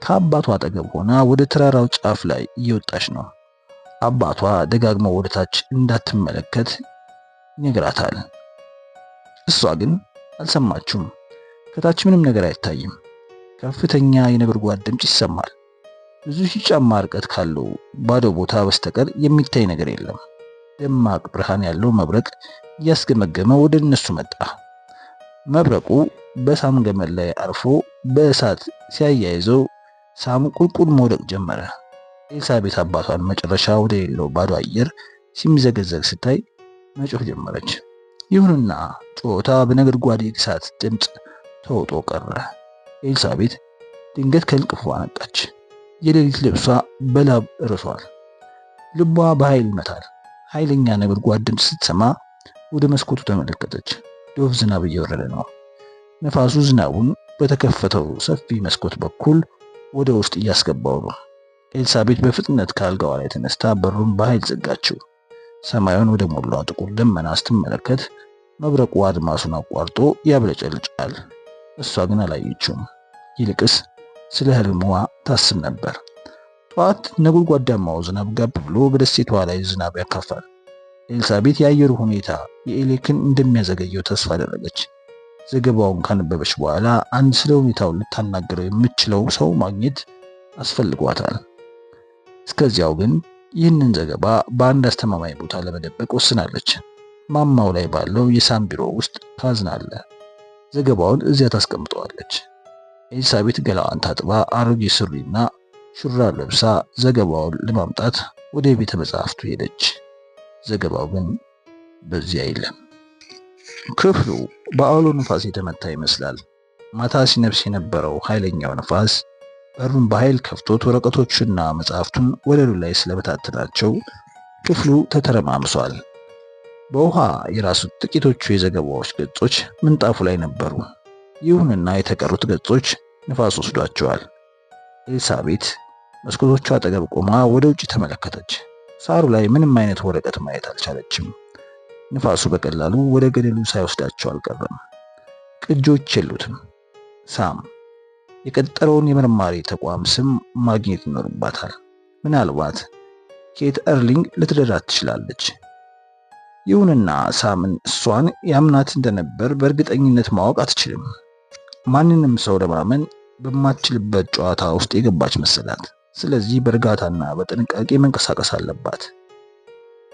ከአባቷ አጠገብ ሆና ወደ ተራራው ጫፍ ላይ እየወጣች ነው። አባቷ ደጋግሞ ወደ ታች እንዳትመለከት ይነግራታል። እሷ ግን አልሰማችውም። ከታች ምንም ነገር አይታይም። ከፍተኛ የነጎድጓድ ድምፅ ይሰማል። ብዙ ሺህ ጫማ ርቀት ካለው ባዶ ቦታ በስተቀር የሚታይ ነገር የለም። ደማቅ ብርሃን ያለው መብረቅ እያስገመገመ ወደ እነሱ መጣ። መብረቁ በሳም ገመድ ላይ አርፎ በእሳት ሲያያይዘው ሳም ቁልቁል መውደቅ ጀመረ። ኤልሳቤጥ አባቷን መጨረሻ ወደ ሌለው ባዶ አየር ሲምዘገዘግ ስታይ መጮህ ጀመረች። ይሁንና ጩኸቷ በነጎድጓድ የእሳት ድምፅ ተውጦ ቀረ። ኤልሳቤጥ ድንገት ከእንቅልፏ ነቃች። የሌሊት ልብሷ በላብ እርሷል። ልቧ በኃይል ይመታል። ኃይለኛ ነጎድጓድ ድምፅ ስትሰማ ወደ መስኮቱ ተመለከተች። ዶፍ ዝናብ እየወረደ ነው። ነፋሱ ዝናቡን በተከፈተው ሰፊ መስኮት በኩል ወደ ውስጥ እያስገባው ነው። ኤልሳቤጥ በፍጥነት ከአልጋዋ ላይ ተነስታ በሩን በኃይል ዘጋችው። ሰማዩን ወደ ሞላው ጥቁር ደመና ስትመለከት መብረቁ አድማሱን አቋርጦ ያብለጨልጫል። እሷ ግን አላየችውም። ይልቅስ ስለ ህልሟ ታስብ ነበር። ጠዋት ነጎድጓዳማው ዝናብ ጋብ ብሎ በደሴቷ ላይ ዝናብ ያካፋል። ኤልሳቤጥ የአየሩ ሁኔታ የኤሌክን እንደሚያዘገየው ተስፋ አደረገች። ዘገባውን ካነበበች በኋላ አንድ ስለ ሁኔታው ልታናገረው የምትችለው ሰው ማግኘት አስፈልጓታል። እስከዚያው ግን ይህንን ዘገባ በአንድ አስተማማኝ ቦታ ለመደበቅ ወስናለች። ማማው ላይ ባለው የሳም ቢሮ ውስጥ ታዝናለ። ዘገባውን እዚያ ታስቀምጠዋለች። ኤልሳቤጥ ገላዋን ታጥባ አሮጌ ሱሪና ሹራብ ለብሳ ዘገባውን ለማምጣት ወደ ቤተ መጻሕፍቱ ሄደች። ዘገባው ግን በዚያ የለም። ክፍሉ በአውሎ ንፋስ የተመታ ይመስላል። ማታ ሲነፍስ የነበረው ኃይለኛው ንፋስ በሩን በኃይል ከፍቶት ወረቀቶቹና መጽሐፍቱን ወለሉ ላይ ስለበታተናቸው ክፍሉ ተተረማምሷል። በውሃ የራሱት ጥቂቶቹ የዘገባዎች ገጾች ምንጣፉ ላይ ነበሩ። ይሁንና የተቀሩት ገጾች ንፋስ ወስዷቸዋል። ኤልሳቤጥ መስኮቶቹ አጠገብ ቆማ ወደ ውጭ ተመለከተች። ሳሩ ላይ ምንም አይነት ወረቀት ማየት አልቻለችም። ንፋሱ በቀላሉ ወደ ገደሉ ሳይወስዳቸው አልቀረም። ቅጆች የሉትም። ሳም የቀጠረውን የመርማሪ ተቋም ስም ማግኘት ይኖርባታል። ምናልባት ኬት ኤርሊንግ ልትረዳት ትችላለች። ይሁንና ሳምን እሷን ያምናት እንደነበር በእርግጠኝነት ማወቅ አትችልም። ማንንም ሰው ለማመን በማትችልበት ጨዋታ ውስጥ የገባች መሰላት። ስለዚህ በእርጋታና በጥንቃቄ መንቀሳቀስ አለባት።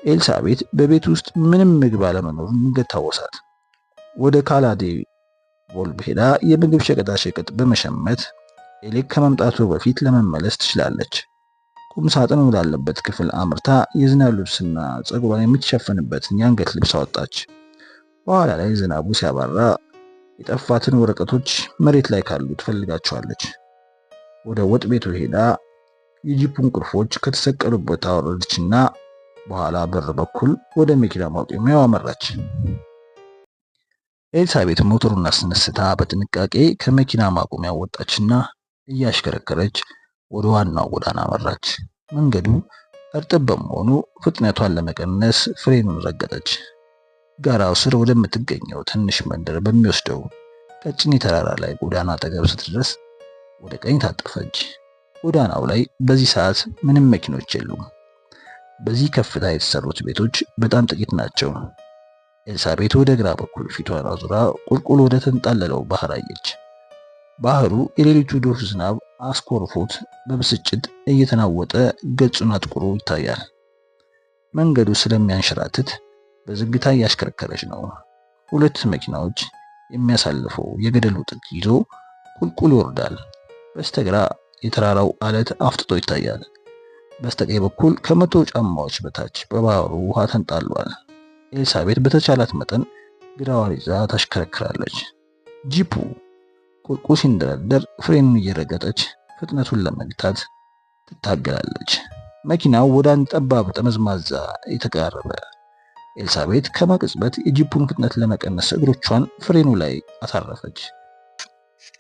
ኤልሳቤጥ በቤት ውስጥ ምንም ምግብ አለመኖሩን ድንገት ታወሳት። ወደ ካላዴ ቮልቭ ሄዳ የምግብ ሸቀጣሸቀጥ በመሸመት ኤሌክ ከመምጣቱ በፊት ለመመለስ ትችላለች። ቁም ሳጥን ወዳለበት ክፍል አምርታ የዝናብ ልብስና ፀጉሯን የምትሸፍንበትን የአንገት ልብስ አወጣች። በኋላ ላይ ዝናቡ ሲያባራ የጠፋትን ወረቀቶች መሬት ላይ ካሉ ትፈልጋቸዋለች። ወደ ወጥ ቤቱ ሄዳ የጂፑን ቁልፎች ከተሰቀሉበት አወረደችና በኋላ በር በኩል ወደ መኪና ማቆሚያው አመራች። ኤልሳቤጥ ሞተሩን አስነስታ በጥንቃቄ ከመኪና ማቆሚያው ወጣችና እያሽከረከረች ወደ ዋናው ጎዳና አመራች። መንገዱ እርጥብ በመሆኑ ፍጥነቷን ለመቀነስ ፍሬኑን ረገጠች። ጋራው ስር ወደምትገኘው ትንሽ መንደር በሚወስደው ቀጭን የተራራ ላይ ጎዳና አጠገብ ስትደርስ ወደ ቀኝ ታጠፈች። ጎዳናው ላይ በዚህ ሰዓት ምንም መኪኖች የሉም። በዚህ ከፍታ የተሰሩት ቤቶች በጣም ጥቂት ናቸው። ኤልሳቤት ወደ ግራ በኩል ፊቷን አዙራ ቁልቁል ወደ ተንጣለለው ባህር አየች። ባህሩ የሌሊቱ ዶፍ ዝናብ አስኮርፎት በብስጭት እየተናወጠ ገጹን አጥቁሮ ይታያል። መንገዱ ስለሚያንሸራትት በዝግታ እያሽከረከረች ነው። ሁለት መኪናዎች የሚያሳልፈው የገደሉ ጥግ ይዞ ቁልቁል ይወርዳል። በስተግራ የተራራው አለት አፍጥጦ ይታያል። በስተቀኝ በኩል ከመቶ ጫማዎች በታች በባህሩ ውሃ ተንጣሏል። ኤልሳቤት በተቻላት መጠን ግራዋን ይዛ ታሽከረክራለች። ጂፑ ቁልቁል ሲንደረደር ፍሬኑን እየረገጠች ፍጥነቱን ለመግታት ትታገላለች። መኪናው ወደ አንድ ጠባብ ጠመዝማዛ የተቃረበ። ኤልሳቤት ከመቅጽበት የጂፑን ፍጥነት ለመቀነስ እግሮቿን ፍሬኑ ላይ አሳረፈች።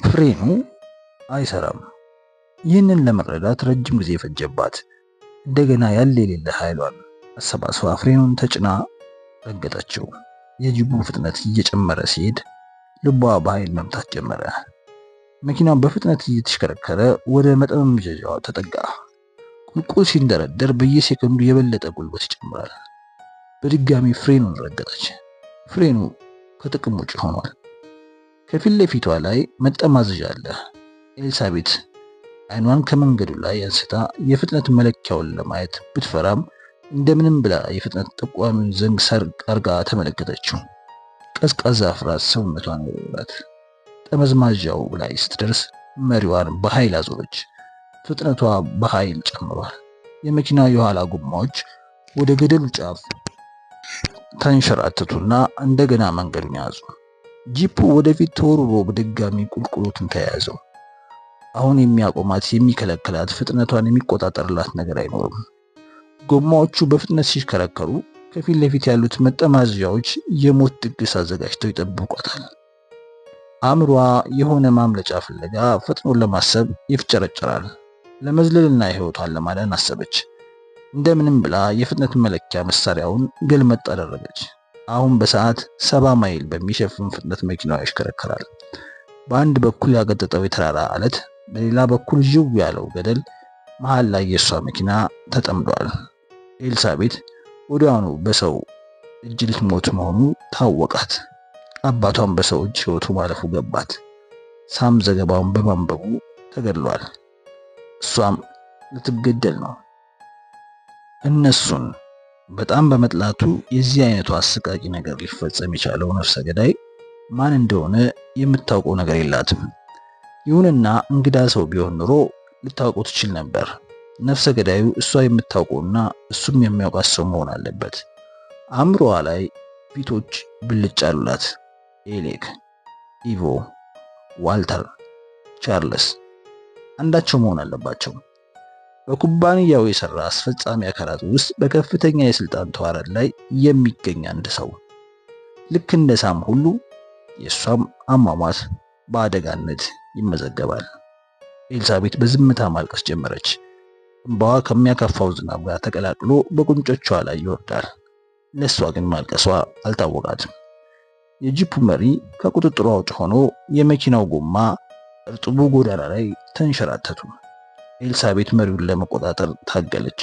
ፍሬኑ አይሰራም። ይህንን ለመረዳት ረጅም ጊዜ ፈጀባት። እንደገና ያለ የሌለ ኃይሏን አሰባስባ ፍሬኑን ተጭና ረገጠችው። የጂፑ ፍጥነት እየጨመረ ሲሄድ ልቧ በኃይል መምታት ጀመረ። መኪናው በፍጥነት እየተሽከረከረ ወደ መጠምዘዣው ተጠጋ። ቁልቁል ሲንደረደር በየሴከንዱ የበለጠ ጉልበት ይጨምራል። በድጋሚ ፍሬኑን ረገጠች። ፍሬኑ ከጥቅም ውጭ ሆኗል። ከፊት ለፊቷ ላይ መጠማዘዣ አለ። ኤልሳቤት አይኗን ከመንገዱ ላይ አንስታ የፍጥነት መለኪያውን ለማየት ብትፈራም እንደምንም ብላ የፍጥነት ጠቋሚውን ዘንግ አርጋ ተመለከተችው። ቀዝቃዛ ፍርሃት ሰውነቷን ወረራት። ጠመዝማዣው ላይ ስትደርስ መሪዋን በኃይል አዞረች። ፍጥነቷ በኃይል ጨምሯል። የመኪናው የኋላ ጎማዎች ወደ ገደሉ ጫፍ ተንሸራተቱና እንደገና መንገዱን ያዙ። ጂፑ ወደፊት ተወርሮ በድጋሚ ቁልቁሎትን ተያያዘው። አሁን የሚያቆማት የሚከለክላት ፍጥነቷን የሚቆጣጠርላት ነገር አይኖርም። ጎማዎቹ በፍጥነት ሲሽከረከሩ ከፊት ለፊት ያሉት መጠማዘዣዎች የሞት ድግስ አዘጋጅተው ይጠብቋታል። አእምሯ የሆነ ማምለጫ ፍለጋ ፍጥኖን ለማሰብ ይፍጨረጨራል። ለመዝለልና ሕይወቷን ለማዳን አሰበች። እንደምንም ብላ የፍጥነት መለኪያ መሳሪያውን ገልመጥ አደረገች። አሁን በሰዓት 70 ማይል በሚሸፍን ፍጥነት መኪናው ያሽከረከራል። በአንድ በኩል ያገጠጠው የተራራ አለት፣ በሌላ በኩል ዥው ያለው ገደል መሃል ላይ የሷ መኪና ተጠምዷል። ኤልሳቤት ወዲያውኑ በሰው እጅ ልትሞት መሆኑ ታወቃት። አባቷን በሰው እጅ ሕይወቱ ማለፉ ገባት። ሳም ዘገባውን በማንበቡ ተገድሏል። እሷም ልትገደል ነው። እነሱን በጣም በመጥላቱ የዚህ አይነቱ አሰቃቂ ነገር ሊፈጸም የቻለው ነፍሰ ገዳይ ማን እንደሆነ የምታውቀው ነገር የላትም። ይሁንና እንግዳ ሰው ቢሆን ኖሮ ልታውቀው ትችል ነበር። ነፍሰ ገዳዩ እሷ የምታውቀውና እሱም የሚያውቃት ሰው መሆን አለበት። አእምሮዋ ላይ ፊቶች ብልጭ አሉላት። ኤሌክ፣ ኢቮ፣ ዋልተር፣ ቻርልስ አንዳቸው መሆን አለባቸው። በኩባንያው የሰራ አስፈጻሚ አካላት ውስጥ በከፍተኛ የስልጣን ተዋረድ ላይ የሚገኝ አንድ ሰው። ልክ እንደ ሳም ሁሉ የሷም አሟሟት በአደጋነት ይመዘገባል። ኤልሳቤት በዝምታ ማልቀስ ጀመረች። እንባዋ ከሚያካፋው ዝናብ ጋር ተቀላቅሎ በቁንጮቿ ላይ ይወርዳል። ለሷ ግን ማልቀሷ አልታወቃትም። የጂፑ መሪ ከቁጥጥሩ ውጭ ሆኖ የመኪናው ጎማ እርጥቡ ጎዳና ላይ ተንሸራተቱ። ኤልሳቤት መሪውን ለመቆጣጠር ታገለች።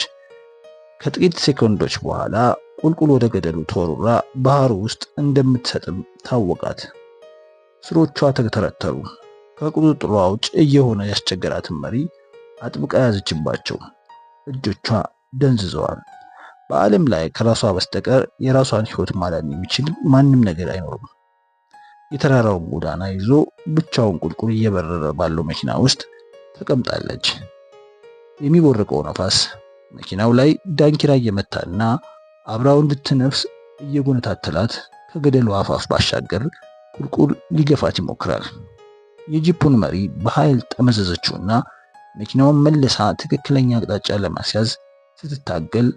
ከጥቂት ሴኮንዶች በኋላ ቁልቁል ወደ ገደሉ ተወርውራ ባህሩ ውስጥ እንደምትሰጥም ታወቃት። ስሮቿ ተተረተሩ። ከቁጥጥሯ ውጭ እየሆነ ያስቸገራትን መሪ አጥብቃ ያዘችባቸው። እጆቿ ደንዝዘዋል። በዓለም ላይ ከራሷ በስተቀር የራሷን ሕይወት ማዳን የሚችል ማንም ነገር አይኖርም። የተራራውን ጎዳና ይዞ ብቻውን ቁልቁል እየበረረ ባለው መኪና ውስጥ ተቀምጣለች። የሚቦርቀው ነፋስ መኪናው ላይ ዳንኪራ እየመታና አብራው እንድትነፍስ እየጎነታተላት ከገደሉ አፋፍ ባሻገር ቁልቁል ሊገፋት ይሞክራል። የጂፑን መሪ በኃይል ጠመዘዘችውና መኪናውን መልሳ ትክክለኛ አቅጣጫ ለማስያዝ ስትታገል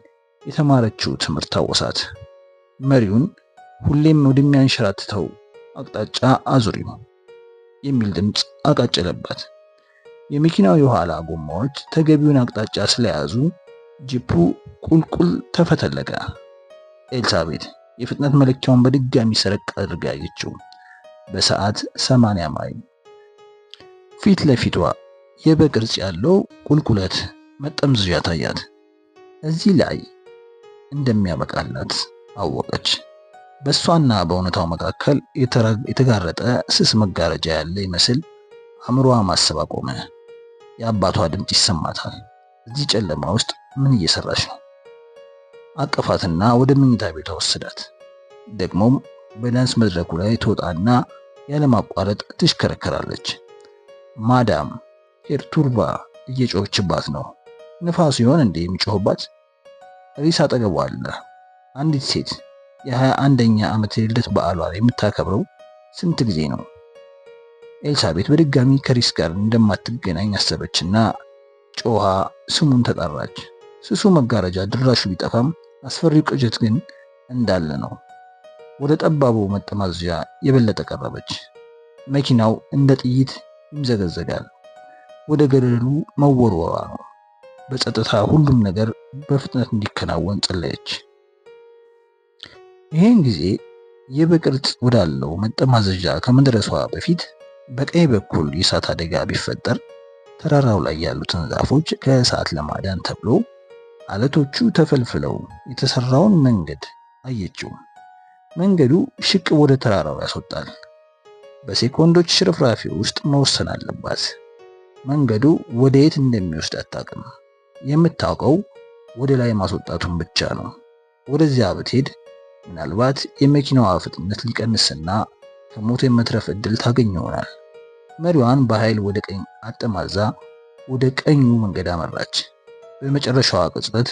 የተማረችው ትምህርት ታወሳት። መሪውን ሁሌም ወደሚያንሸራትተው አቅጣጫ አዙሪው የሚል ድምፅ አቃጨለባት። የመኪናው የኋላ ጎማዎች ተገቢውን አቅጣጫ ስለያዙ ጂፑ ቁልቁል ተፈተለቀ። ኤልሳቤት የፍጥነት መለኪያውን በድጋሚ ሰረቅ አድርጋ አየችው። በሰዓት 80 ማይል። ፊት ለፊቷ የበቅርጽ ያለው ቁልቁለት መጠምዘዣ ታያት። እዚህ ላይ እንደሚያበቃላት አወቀች። በሷና በእውነታው መካከል የተጋረጠ ስስ መጋረጃ ያለ ይመስል አእምሮዋ ማሰብ አቆመ። የአባቷ ድምፅ ይሰማታል። እዚህ ጨለማ ውስጥ ምን እየሰራች ነው? አቀፋትና ወደ መኝታ ቤቷ ወሰዳት። ደግሞም በዳንስ መድረኩ ላይ ትወጣና ያለማቋረጥ ትሽከረከራለች። ማዳም ሄርቱርባ እየጮኸችባት ነው። ንፋሱ ይሆን እንዴ የሚጮህባት? ሪስ አጠገቧ አለ። አንዲት ሴት የ21ኛ ዓመት የልደት በዓሏን የምታከብረው ስንት ጊዜ ነው? ኤልሳቤት በድጋሚ ከሪስ ጋር እንደማትገናኝ አሰበችና ጮኻ ስሙን ተጣራች። ስሱ መጋረጃ ድራሹ ቢጠፋም አስፈሪው ቅዠት ግን እንዳለ ነው። ወደ ጠባቡ መጠማዘዣ የበለጠ ቀረበች። መኪናው እንደ ጥይት ይምዘገዘጋል። ወደ ገደሉ መወርወሯ ነው። በጸጥታ ሁሉም ነገር በፍጥነት እንዲከናወን ጸለየች። ይህን ጊዜ የበቅርጽ ወዳለው መጠማዘዣ ከመድረሷ በፊት በቀኝ በኩል የእሳት አደጋ ቢፈጠር ተራራው ላይ ያሉትን ዛፎች ከእሳት ለማዳን ተብሎ አለቶቹ ተፈልፍለው የተሰራውን መንገድ አየችው። መንገዱ ሽቅብ ወደ ተራራው ያስወጣል። በሴኮንዶች ሽርፍራፊ ውስጥ መወሰን አለባት። መንገዱ ወደ የት እንደሚወስድ አታውቅም። የምታውቀው ወደ ላይ ማስወጣቱን ብቻ ነው። ወደዚያ ብትሄድ ምናልባት የመኪናዋ ፍጥነት ሊቀንስና ከሞት የመትረፍ እድል ታገኝ ይሆናል። መሪዋን በኃይል ወደ ቀኝ አጠማዛ ወደ ቀኙ መንገድ አመራች። በመጨረሻዋ ቅጽበት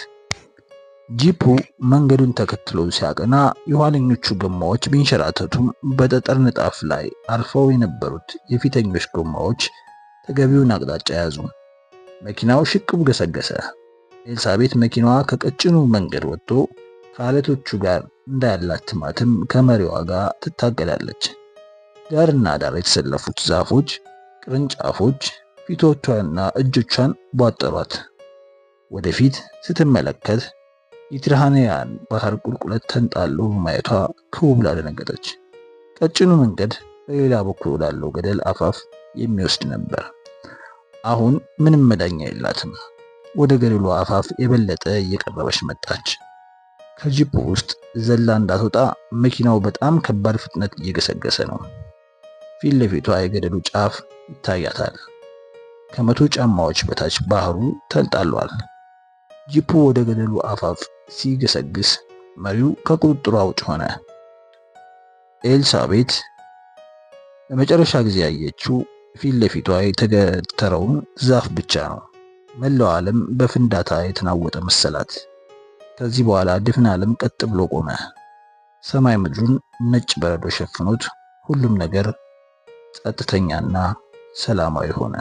ጂፑ መንገዱን ተከትሎ ሲያቀና የኋለኞቹ ጎማዎች ቢንሸራተቱም በጠጠር ንጣፍ ላይ አርፈው የነበሩት የፊተኞች ጎማዎች ተገቢውን አቅጣጫ ያዙ። መኪናው ሽቅቡ ገሰገሰ። ኤልሳቤት መኪናዋ ከቀጭኑ መንገድ ወጥቶ ከአለቶቹ ጋር እንዳያላትማትም ከመሪዋ ጋር ትታገላለች። ዳርና ዳር የተሰለፉት ዛፎች ቅርንጫፎች ፊቶቿንና እጆቿን ቧጠሯት። ወደፊት ስትመለከት የትርሃንያን ባህር ቁልቁለት ተንጣሎ ማየቷ ክው ብላ ደነገጠች። ቀጭኑ መንገድ በሌላ በኩል ወዳለው ገደል አፋፍ የሚወስድ ነበር። አሁን ምንም መዳኛ የላትም። ወደ ገደሉ አፋፍ የበለጠ እየቀረበች መጣች። ከጂፑ ውስጥ ዘላ እንዳትወጣ መኪናው በጣም ከባድ ፍጥነት እየገሰገሰ ነው። ፊት ለፊቷ የገደሉ ጫፍ ይታያታል። ከመቶ ጫማዎች በታች ባህሩ ተንጣሏል። ጂፑ ወደ ገደሉ አፋፍ ሲገሰግስ መሪው ከቁጥጥሯ ውጭ ሆነ። ኤልሳቤት ለመጨረሻ ጊዜ ያየችው ፊት ለፊቷ የተገተረውን ዛፍ ብቻ ነው። መላው ዓለም በፍንዳታ የተናወጠ መሰላት። ከዚህ በኋላ ድፍን ዓለም ቀጥ ብሎ ቆመ። ሰማይ ምድሩን ነጭ በረዶ ሸፍኖት ሁሉም ነገር ጸጥተኛና ሰላማዊ ሆነ።